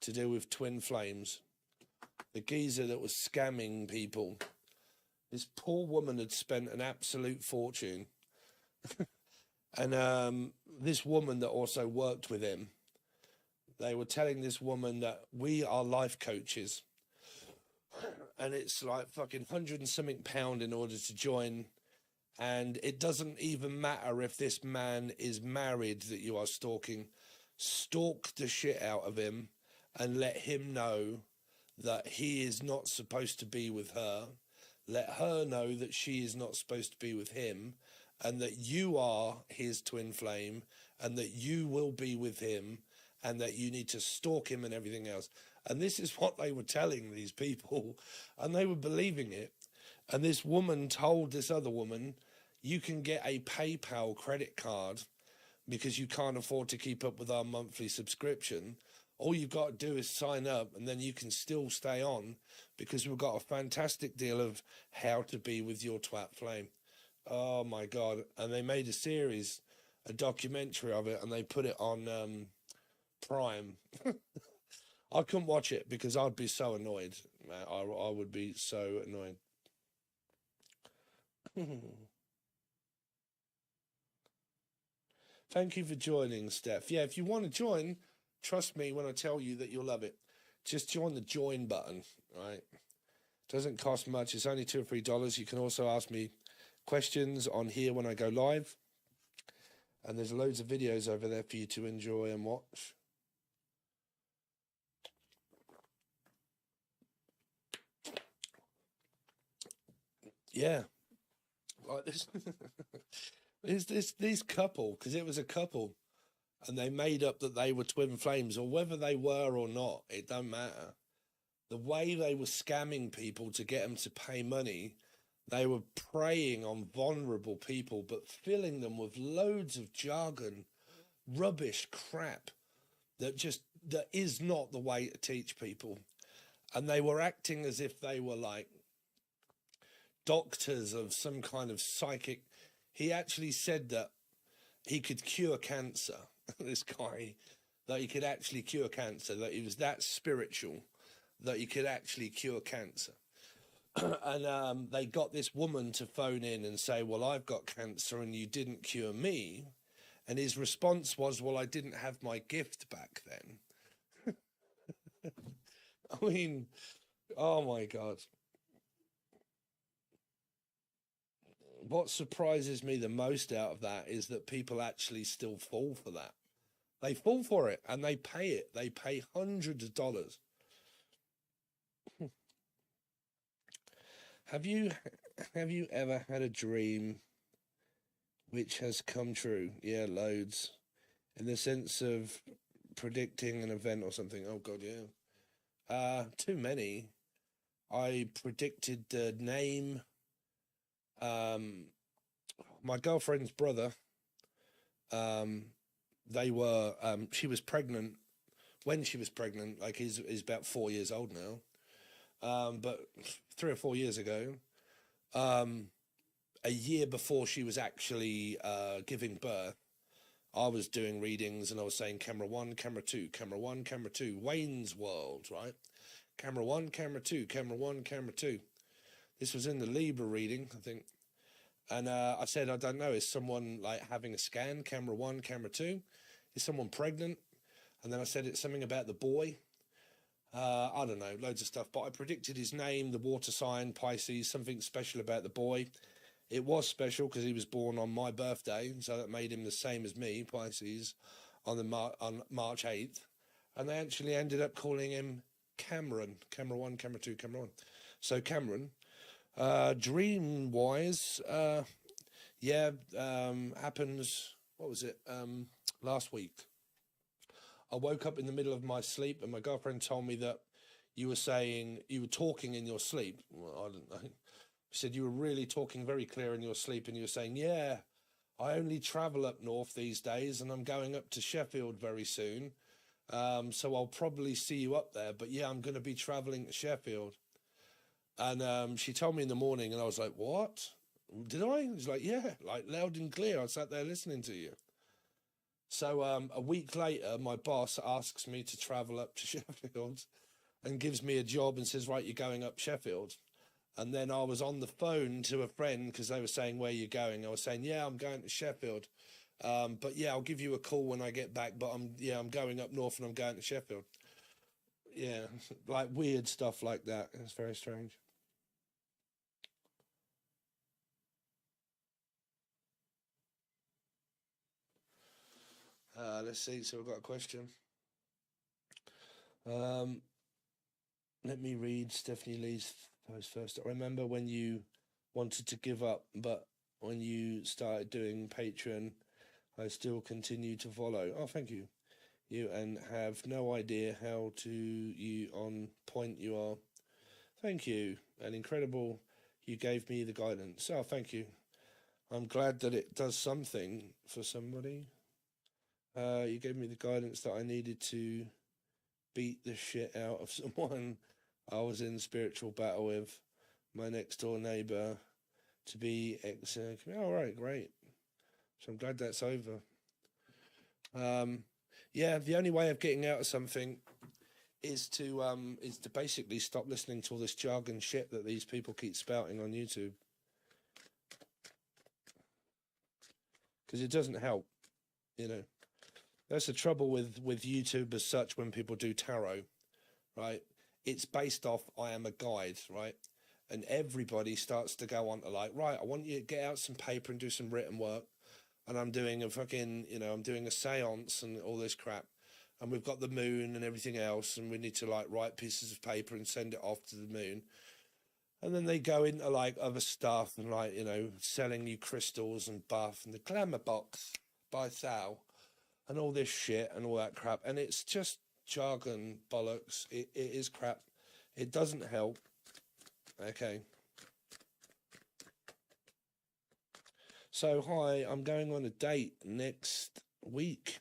A: to do with twin flames? The geezer that was scamming people. This poor woman had spent an absolute fortune. And this woman that also worked with him, they were telling this woman that we are life coaches. And it's like fucking £100 and something in order to join. And it doesn't even matter if this man is married that you are stalking. Stalk the shit out of him and let him know that he is not supposed to be with her. Let her know that she is not supposed to be with him, and that you are his twin flame, and that you will be with him, and that you need to stalk him and everything else. And this is what they were telling these people, and they were believing it. And this woman told this other woman, you can get a PayPal credit card because you can't afford to keep up with our monthly subscription. All you've got to do is sign up, and then you can still stay on because we've got a fantastic deal of how to be with your twat flame. Oh my God. And they made a series, a documentary of it, and they put it on Prime. I couldn't watch it because I'd be so annoyed. I would be so annoyed. Thank you for joining, Steph. Yeah, if you want to join, trust me when I tell you that you'll love it. Just join the join button, right? Doesn't cost much. It's only $2 or $3. You can also ask me questions on here when I go live. And there's loads of videos over there for you to enjoy and watch. Yeah. Like this. This couple, because it was a couple, and they made up that they were twin flames, or whether they were or not, it don't matter. The way they were scamming people to get them to pay money, they were preying on vulnerable people, but filling them with loads of jargon, rubbish crap that is not the way to teach people. And they were acting as if they were like doctors of some kind of psychic. He actually said that he could cure cancer, this guy, that he could actually cure cancer, that he was that spiritual, that he could actually cure cancer. And they got this woman to phone in and say, well, I've got cancer and you didn't cure me. And his response was, well, I didn't have my gift back then. I mean, oh my God. What surprises me the most out of that is that people actually still fall for that. They fall for it and they pay it. They pay hundreds of dollars. Have you ever had a dream which has come true? Yeah, loads. In the sense of predicting an event or something. Oh God, yeah. Too many. I predicted the name. My girlfriend's brother, she was pregnant when she was pregnant, like he's about 4 years old now. But 3 or 4 years ago, a year before she was actually giving birth, I was doing readings and I was saying camera one, camera two, camera one, camera two, Wayne's World, right? Camera one, camera two, camera one, camera two. This was in the Libra reading, I think. And I said, I don't know, is someone like having a scan, camera one, camera two? Is someone pregnant? And then I said it's something about the boy. I don't know, loads of stuff. But I predicted his name, the water sign, Pisces, something special about the boy. It was special because he was born on my birthday, so that made him the same as me, Pisces, on March 8th. And they actually ended up calling him Cameron. Camera one, camera two, camera one. So Cameron, dream-wise, happens, what was it, last week. I woke up in the middle of my sleep and my girlfriend told me that you were talking in your sleep. Well, I don't know. She said you were really talking very clear in your sleep and you were saying, yeah, I only travel up north these days and I'm going up to Sheffield very soon. So I'll probably see you up there. But yeah, I'm going to be traveling to Sheffield. And she told me in the morning and I was like, what? Did I? She's like, yeah, like loud and clear. I sat there listening to you. So a week later, my boss asks me to travel up to Sheffield and gives me a job and says, right, you're going up Sheffield. And then I was on the phone to a friend because they were saying, where are you going? I was saying, yeah, I'm going to Sheffield. But yeah, I'll give you a call when I get back. But I'm going up north and I'm going to Sheffield. Yeah, like weird stuff like that. It's very strange. Let's see. So we've got a question. Let me read Stephanie Lee's post first. I remember when you wanted to give up, but when you started doing Patreon, I still continue to follow. Oh, thank you. You and have no idea how to you on point you are. Thank you. And incredible. You gave me the guidance. Oh, thank you. I'm glad that it does something for somebody. You gave me the guidance that I needed to beat the shit out of someone I was in spiritual battle with, my next door neighbor, to be all right, great. So I'm glad that's over. Yeah, the only way of getting out of something is to basically stop listening to all this jargon shit that these people keep spouting on YouTube, because it doesn't help, you know. That's the trouble with YouTube as such when people do tarot, right? It's based off, I am a guide, right? And everybody starts to go on to like, right, I want you to get out some paper and do some written work. And I'm doing a fucking, I'm doing a seance and all this crap. And we've got the moon and everything else. And we need to like write pieces of paper and send it off to the moon. And then they go into like other stuff and like, selling you crystals and buff and the glamour box by Sal. And all this shit and all that crap. And it's just jargon bollocks. It is crap. It doesn't help. Okay. So, hi, I'm going on a date next week.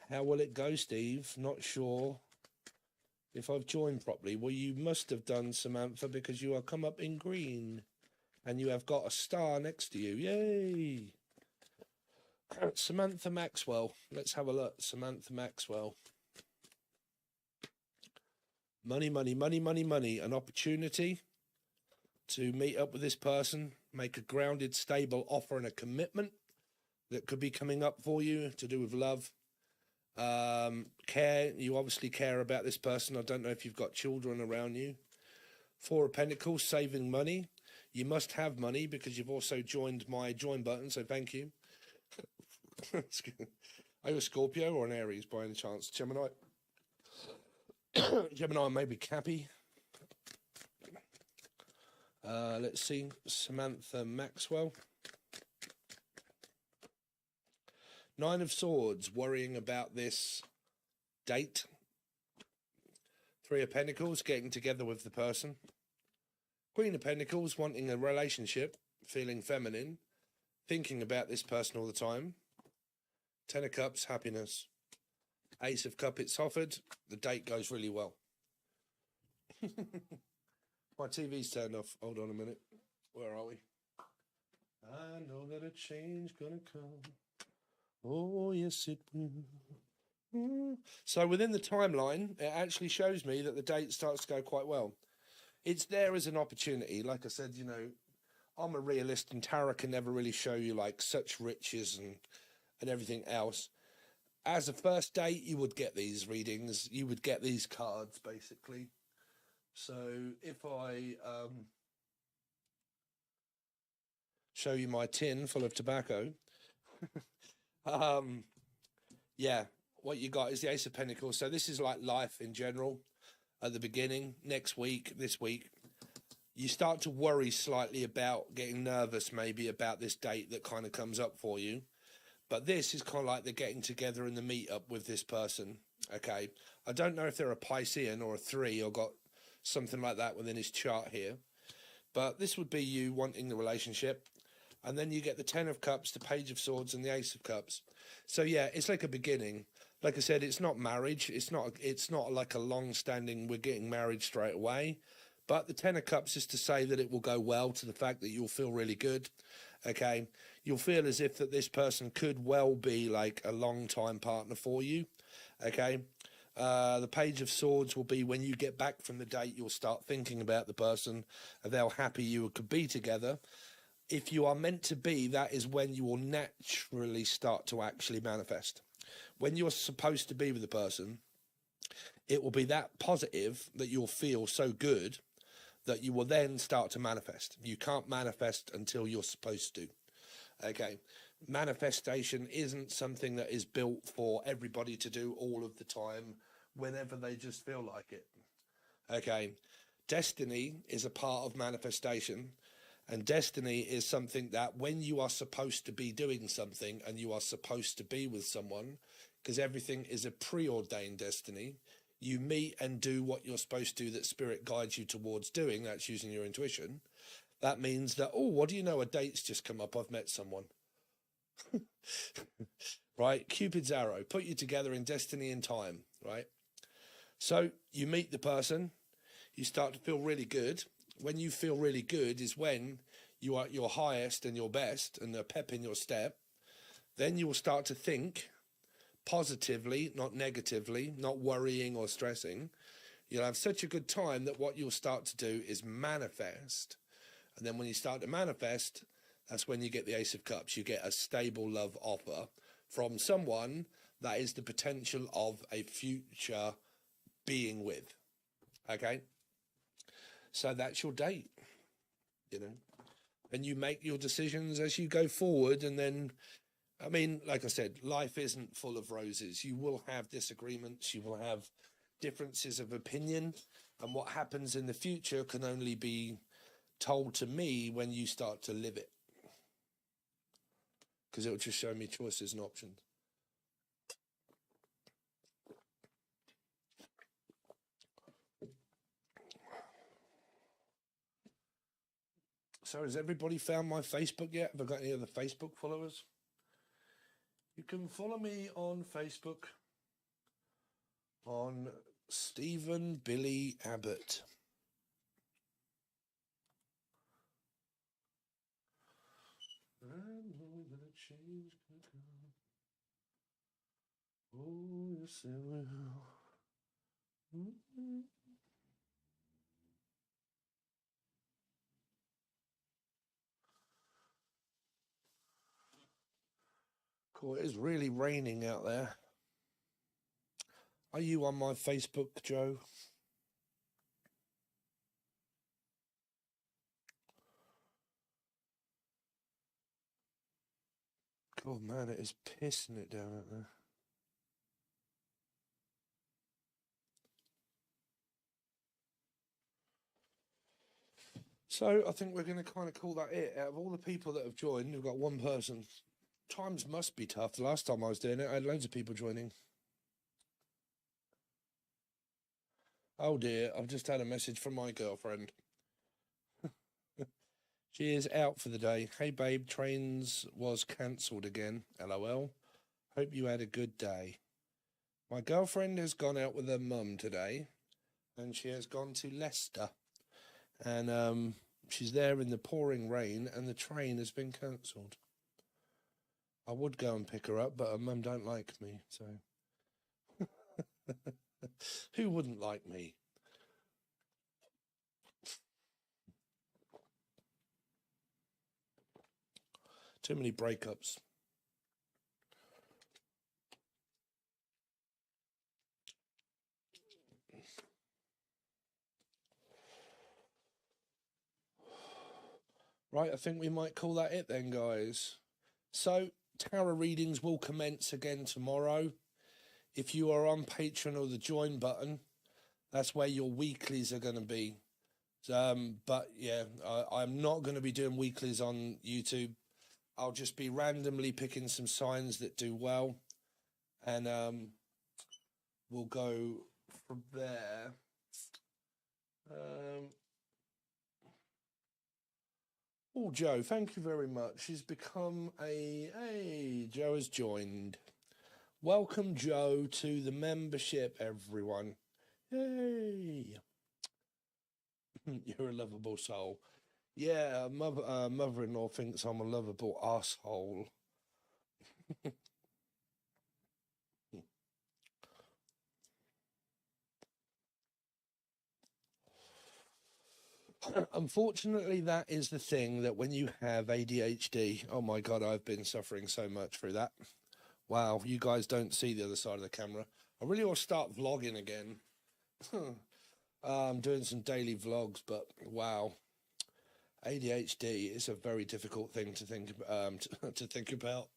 A: How will it go, Steve? Not sure if I've joined properly. Well, you must have done, Samantha, because you are come up in green. And you have got a star next to you. Yay! Samantha Maxwell. Let's have a look. Samantha Maxwell. Money, money, money, money, money. An opportunity to meet up with this person, make a grounded, stable offer and a commitment that could be coming up for you to do with love. Care. You obviously care about this person. I don't know if you've got children around you. Four of Pentacles, saving money. You must have money because you've also joined my join button, so thank you. Are you a Scorpio or an Aries by any chance? Gemini? Gemini, maybe Cappy. Let's see. Samantha Maxwell. Nine of Swords, worrying about this date. Three of Pentacles, getting together with the person. Queen of Pentacles, wanting a relationship, feeling feminine, thinking about this person all the time. Ten of Cups, happiness. Ace of Cups, it's offered. The date goes really well. My TV's turned off. Hold on a minute. Where are we? I know that a change gonna come. Oh, yes, it will. So within the timeline, it actually shows me that the date starts to go quite well. It's there as an opportunity. Like I said, I'm a realist, and tarot can never really show you like such riches and everything else. As a first date, you would get these readings, you would get these cards basically. So if I show you my tin full of tobacco, yeah, what you got is the Ace of Pentacles. So this is like life in general. At the beginning, next week, this week, you start to worry slightly about getting nervous, maybe about this date that kind of comes up for you. But this is kind of like the getting together and the meet up with this person. Okay. I don't know if they're a Piscean or a 3 or got something like that within his chart here. But this would be you wanting the relationship. And then you get the 10 of Cups, the Page of Swords, and the Ace of Cups. So yeah, it's like a beginning. Like I said, it's not marriage. It's not like a long-standing, we're getting married straight away. But the 10 of Cups is to say that it will go well, to the fact that you'll feel really good. Okay. You'll feel as if that this person could well be like a long-time partner for you. Okay. The Page of Swords will be when you get back from the date, you'll start thinking about the person and how happy you could be together. If you are meant to be, that is when you will naturally start to actually manifest. When you're supposed to be with the person, it will be that positive that you'll feel so good that you will then start to manifest. You can't manifest until you're supposed to. Okay. Manifestation isn't something that is built for everybody to do all of the time, whenever they just feel like it. Okay. Destiny is a part of manifestation. And destiny is something that when you are supposed to be doing something and you are supposed to be with someone, because everything is a preordained destiny, you meet and do what you're supposed to, that spirit guides you towards doing. That's using your intuition. That means that, oh, what do you know? A date's just come up. I've met someone. Right? Cupid's arrow, put you together in destiny and time, right? So you meet the person, you start to feel really good. When you feel really good is when you are at your highest and your best and the pep in your step. Then you will start to think positively, not negatively, not worrying or stressing. You'll have such a good time that what you'll start to do is manifest. And then when you start to manifest, that's when you get the Ace of Cups. You get a stable love offer from someone that is the potential of a future being with. Okay? So that's your date, and you make your decisions as you go forward. And then, I mean, like I said, life isn't full of roses. You will have disagreements. You will have differences of opinion. And what happens in the future can only be told to me when you start to live it. Because it will just show me choices and options. So has everybody found my Facebook yet? Have I got any other Facebook followers? You can follow me on Facebook on Stephen Billy Abbott. I know that a change can come. Oh, yes, it will. Cool, it is really raining out there. Are you on my Facebook, Joe? God, man, it is pissing it down out there. So I think we're going to kind of call that it. Out of all the people that have joined, we've got one person. Times must be tough. The last time I was doing it, I had loads of people joining. Oh dear, I've just had a message from my girlfriend. She is out for the day. Hey babe, trains was cancelled again. LOL. Hope you had a good day. My girlfriend has gone out with her mum today, and she has gone to Leicester. And she's there in the pouring rain and the train has been cancelled. I would go and pick her up, but her mum don't like me, so... Who wouldn't like me? Too many breakups. Right, I think we might call that it then, guys. So, tarot readings will commence again tomorrow. If you are on Patreon or the join button, that's where your weeklies are going to be. But yeah, I'm not going to be doing weeklies on YouTube. I'll just be randomly picking some signs that do well. And we'll go from there. Oh, Joe, thank you very much. She's become Hey, Joe has joined. Welcome, Joe, to the membership, everyone. Yay. You're a lovable soul. Yeah, mother-in-law thinks I'm a lovable asshole. Unfortunately, that is the thing, that when you have ADHD, oh my God, I've been suffering so much through that. Wow, you guys don't see the other side of the camera. I really want to start vlogging again. I'm doing some daily vlogs, but wow. ADHD is a very difficult thing to think to think about.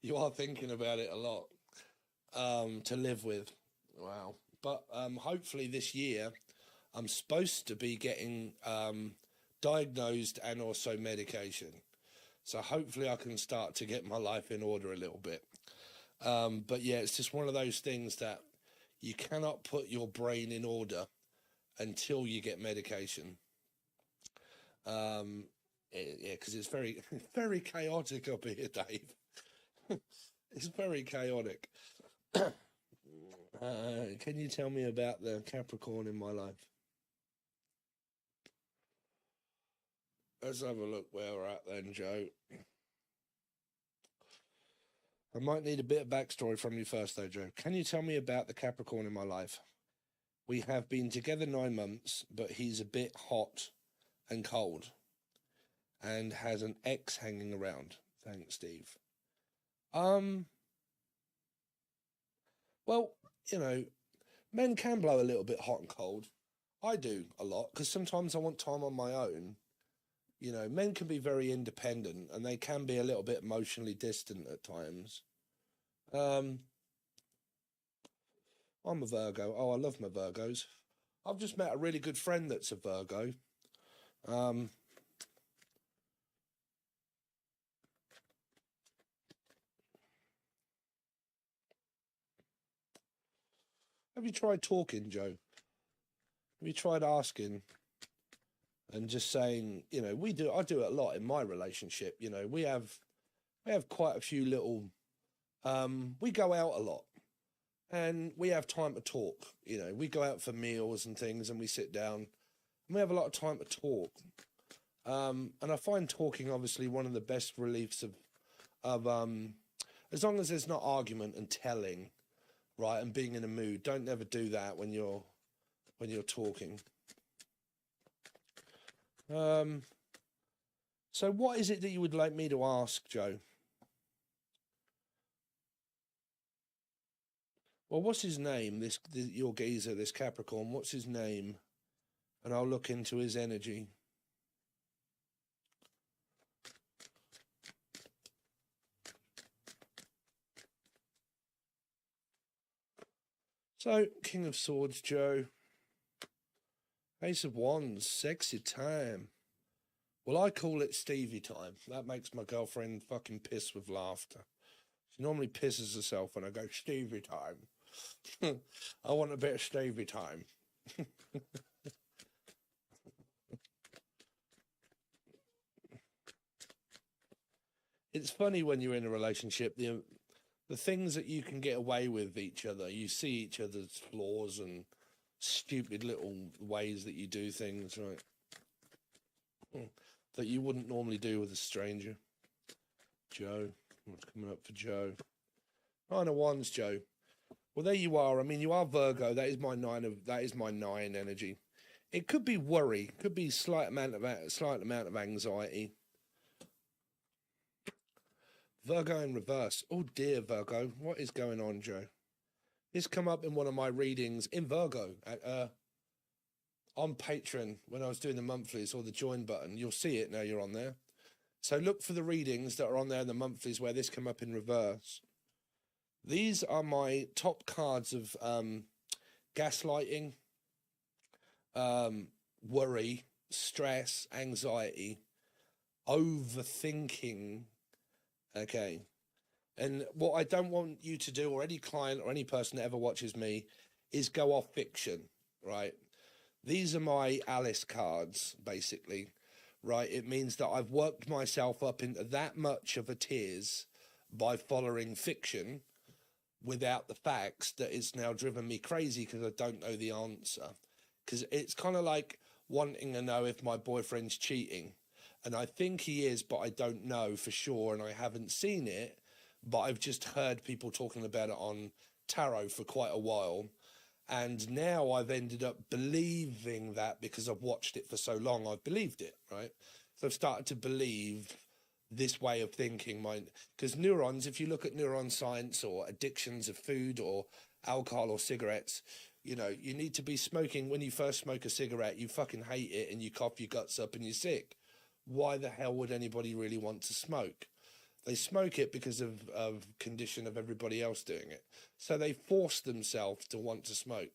A: You are thinking about it a lot, to live with. Wow. But hopefully this year I'm supposed to be getting diagnosed and also medication. So hopefully I can start to get my life in order a little bit. But yeah, it's just one of those things that you cannot put your brain in order until you get medication. Yeah, because it's very, very chaotic up here, Dave. It's very chaotic. Can you tell me about the Capricorn in my life? Let's have a look where we're at then, Joe. I might need a bit of backstory from you first, though, Joe. Can you tell me about the Capricorn in my life? We have been together 9 months, but he's a bit hot and cold and has an ex hanging around. Thanks, Steve. Well, you know, men can blow a little bit hot and cold. I do a lot, because sometimes I want time on my own. You know, men can be very independent and they can be a little bit emotionally distant at times. I'm a Virgo. Oh, I love my Virgos. I've just met a really good friend that's a Virgo. Have you tried talking, Joe? Have you tried asking and just saying, you know, I do it a lot in my relationship. You know, we have quite a few little, we go out a lot and we have time to talk. You know, we go out for meals and things and we sit down and we have a lot of time to talk. And I find talking obviously one of the best reliefs of as long as there's not argument and telling, right, and being in a mood. Don't never do that when you're talking. So what is it that you would like me to ask, Joe? Well, what's his name? Your geezer, this Capricorn, what's his name? And I'll look into his energy. So, King of Swords, Joe. Ace of Wands, sexy time. Well, I call it Stevie time. That makes my girlfriend fucking piss with laughter. She normally pisses herself when I go, Stevie time. I want a bit of Stevie time. It's funny when you're in a relationship, the things that you can get away with each other. You see each other's flaws and stupid little ways that you do things, right? that you wouldn't normally do with a stranger. Joe, what's coming up for Joe? Nine of Wands, Joe. Well, there you are. I mean, you are Virgo. That is my nine energy. It could be worry, could be slight amount of anxiety. Virgo in reverse. Oh dear, Virgo. What is going on, Joe? This come up in one of my readings in Virgo on Patreon when I was doing the monthlies, or the join button. You'll see it now you're on there. So look for the readings that are on there in the monthlies where this come up in reverse. These are my top cards of gaslighting, worry, stress, anxiety, overthinking. Okay. And what I don't want you to do, or any client or any person that ever watches me, is go off fiction, right? These are my Alice cards, basically, right? It means that I've worked myself up into that much of a tears by following fiction without the facts that it's now driven me crazy because I don't know the answer. Because it's kind of like wanting to know if my boyfriend's cheating. And I think he is, but I don't know for sure, and I haven't seen it, but I've just heard people talking about it on tarot for quite a while. And now I've ended up believing that because I've watched it for so long, I've believed it, right? So I've started to believe this way of thinking, because neurons, if you look at neuron science or addictions of food or alcohol or cigarettes, you know, you need to be smoking. When you first smoke a cigarette, you fucking hate it and you cough your guts up and you're sick. Why the hell would anybody really want to smoke? They smoke it because of condition of everybody else doing it. So they force themselves to want to smoke.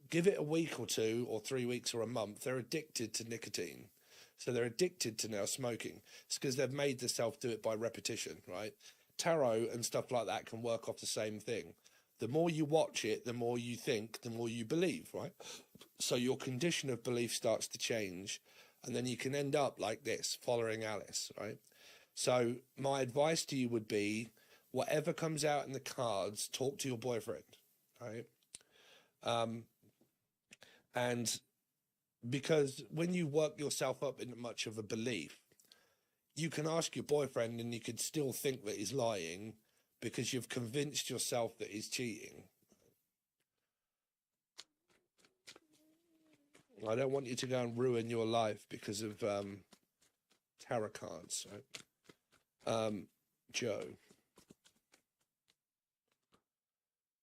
A: Give it a week or 2 or 3 weeks or a month, they're addicted to nicotine. So they're addicted to now smoking. It's because they've made themselves do it by repetition, right? Tarot and stuff like that can work off the same thing. The more you watch it, the more you think, the more you believe, right? So your condition of belief starts to change, and then you can end up like this, following Alice, right? So my advice to you would be, whatever comes out in the cards, talk to your boyfriend, right? And because when you work yourself up into much of a belief, you can ask your boyfriend and you could still think that he's lying because you've convinced yourself that he's cheating. I don't want you to go and ruin your life because of tarot cards, right? Joe.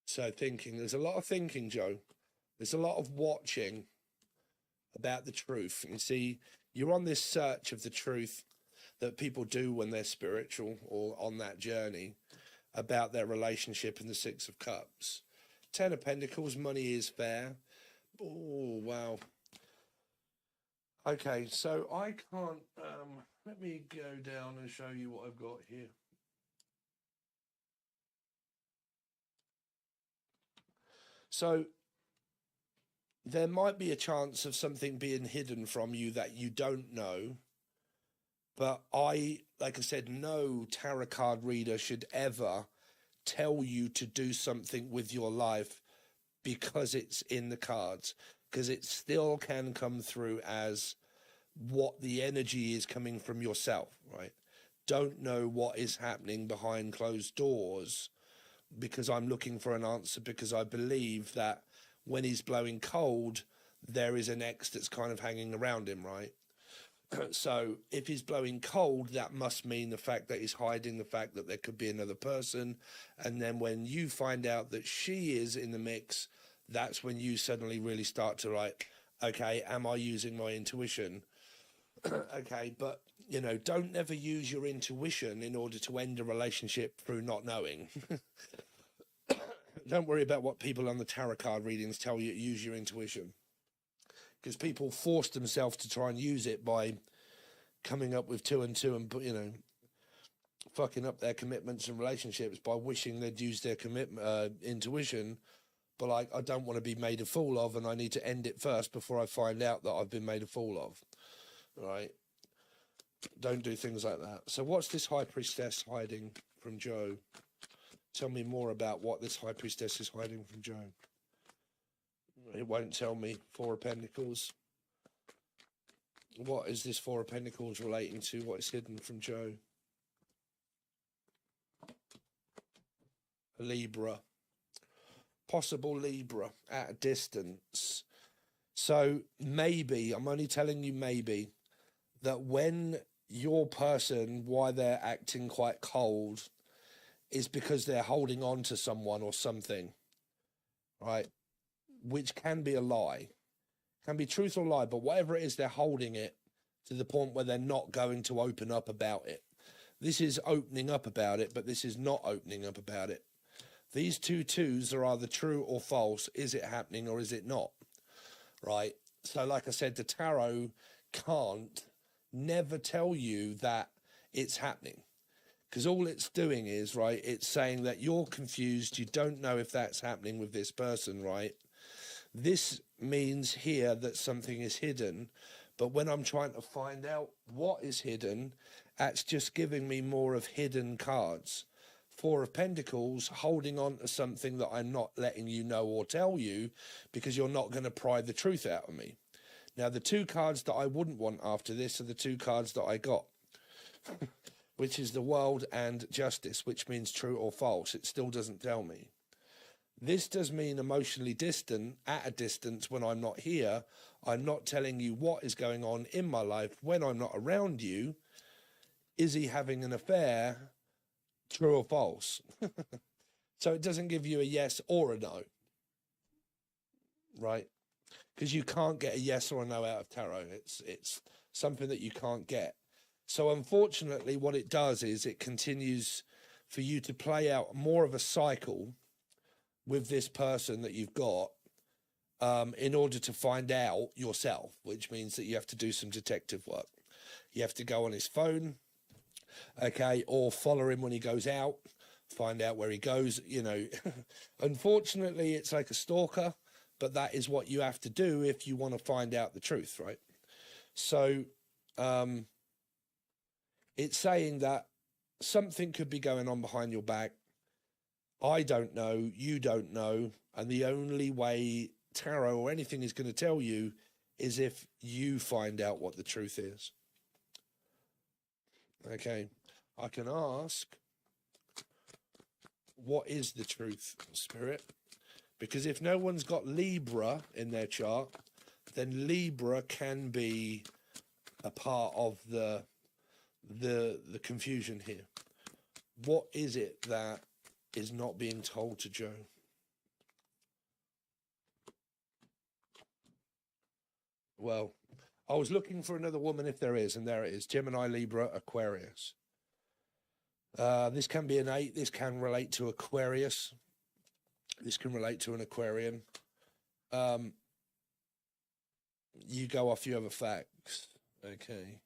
A: So thinking, there's a lot of thinking, Joe. There's a lot of watching about the truth. You see, you're on this search of the truth that people do when they're spiritual or on that journey about their relationship in the Six of Cups. 10 of Pentacles, money is fair. Oh, wow. Okay, so I can't, let me go down and show you what I've got here. So there might be a chance of something being hidden from you that you don't know. But like I said, no tarot card reader should ever tell you to do something with your life because it's in the cards, because it still can come through as what the energy is coming from yourself, right? Don't know what is happening behind closed doors because I'm looking for an answer, because I believe that when he's blowing cold, there is an X that's kind of hanging around him, right? So if he's blowing cold, that must mean the fact that he's hiding the fact that there could be another person. And then when you find out that she is in the mix, that's when you suddenly really start to like, okay, am I using my intuition? Okay, but, you know, don't never use your intuition in order to end a relationship through not knowing. Don't worry about what people on the tarot card readings tell you. Use your intuition. Because people force themselves to try and use it by coming up with 2 and 2 and, you know, fucking up their commitments and relationships by wishing they'd use their intuition. But like, I don't want to be made a fool of, and I need to end it first before I find out that I've been made a fool of. Right? Don't do things like that. So what's this High Priestess hiding from Joe? Tell me more about what this High Priestess is hiding from Joe. It won't tell me. 4 of Pentacles. What is this Four of Pentacles relating to? What is hidden from Joe? Libra. Possible Libra at a distance. So maybe, I'm only telling you maybe, that when your person, why they're acting quite cold, is because they're holding on to someone or something, right? Which can be a lie. Can be truth or lie, but whatever it is, they're holding it to the point where they're not going to open up about it. This is opening up about it, but this is not opening up about it. These two twos are either true or false. Is it happening or is it not? Right? So like I said, the tarot can't never tell you that it's happening. Because all it's doing is, right, it's saying that you're confused. You don't know if that's happening with this person, right? This means here that something is hidden. But when I'm trying to find out what is hidden, that's just giving me more of hidden cards. Four of Pentacles, holding on to something that I'm not letting you know or tell you because you're not going to pry the truth out of me. Now, the two cards that I wouldn't want after this are the two cards that I got, which is the World and Justice, which means true or false. It still doesn't tell me. This does mean emotionally distant, at a distance when I'm not here. I'm not telling you what is going on in my life when I'm not around you. Is he having an affair? True or false? So it doesn't give you a yes or a no, right? Because you can't get a yes or a no out of tarot. It's something that you can't get. So unfortunately, what it does is it continues for you to play out more of a cycle with this person that you've got in order to find out yourself, which means that you have to do some detective work. You have to go on his phone, okay, or follow him when he goes out, find out where he goes, you know. Unfortunately, it's like a stalker, but that is what you have to do if you want to find out the truth, right? So it's saying that something could be going on behind your back. I don't know, you don't know, and the only way tarot or anything is going to tell you is if you find out what the truth is. Okay, I can ask, what is the truth, Spirit? Because if no one's got Libra in their chart, then Libra can be a part of the confusion here. What is it that is not being told to Joe? Well, I was looking for another woman if there is, and there it is. Gemini, Libra, Aquarius. This can be an 8. This can relate to Aquarius. This can relate to an Aquarian. You go off your other facts. Okay.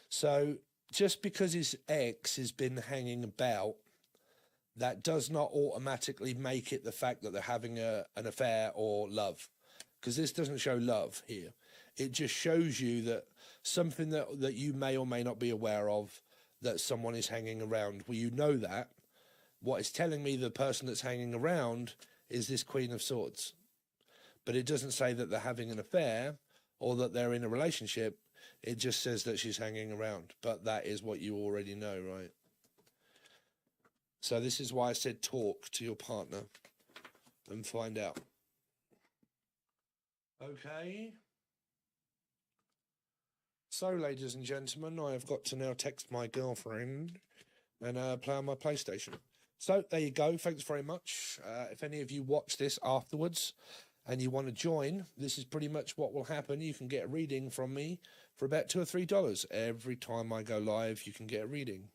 A: So just because his ex has been hanging about, that does not automatically make it the fact that they're having an affair or love, because this doesn't show love here. It just shows you that something that you may or may not be aware of, that someone is hanging around. Well, you know that. What it's telling me, the person that's hanging around is this Queen of Swords. But it doesn't say that they're having an affair or that they're in a relationship. It just says that she's hanging around. But that is what you already know, right? So this is why I said talk to your partner and find out. Okay. So, ladies and gentlemen, I have got to now text my girlfriend and play on my PlayStation. So there you go. Thanks very much. If any of you watch this afterwards and you want to join, this is pretty much what will happen. You can get a reading from me for about $2 or $3. Every time I go live, you can get a reading.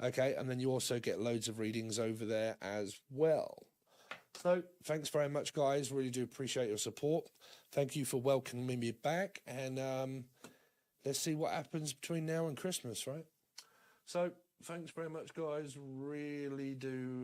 A: Okay, and then you also get loads of readings over there as well. So thanks very much, guys. Really do appreciate your support. Thank you for welcoming me back. And let's see what happens between now and Christmas, right? So thanks very much, guys. Really do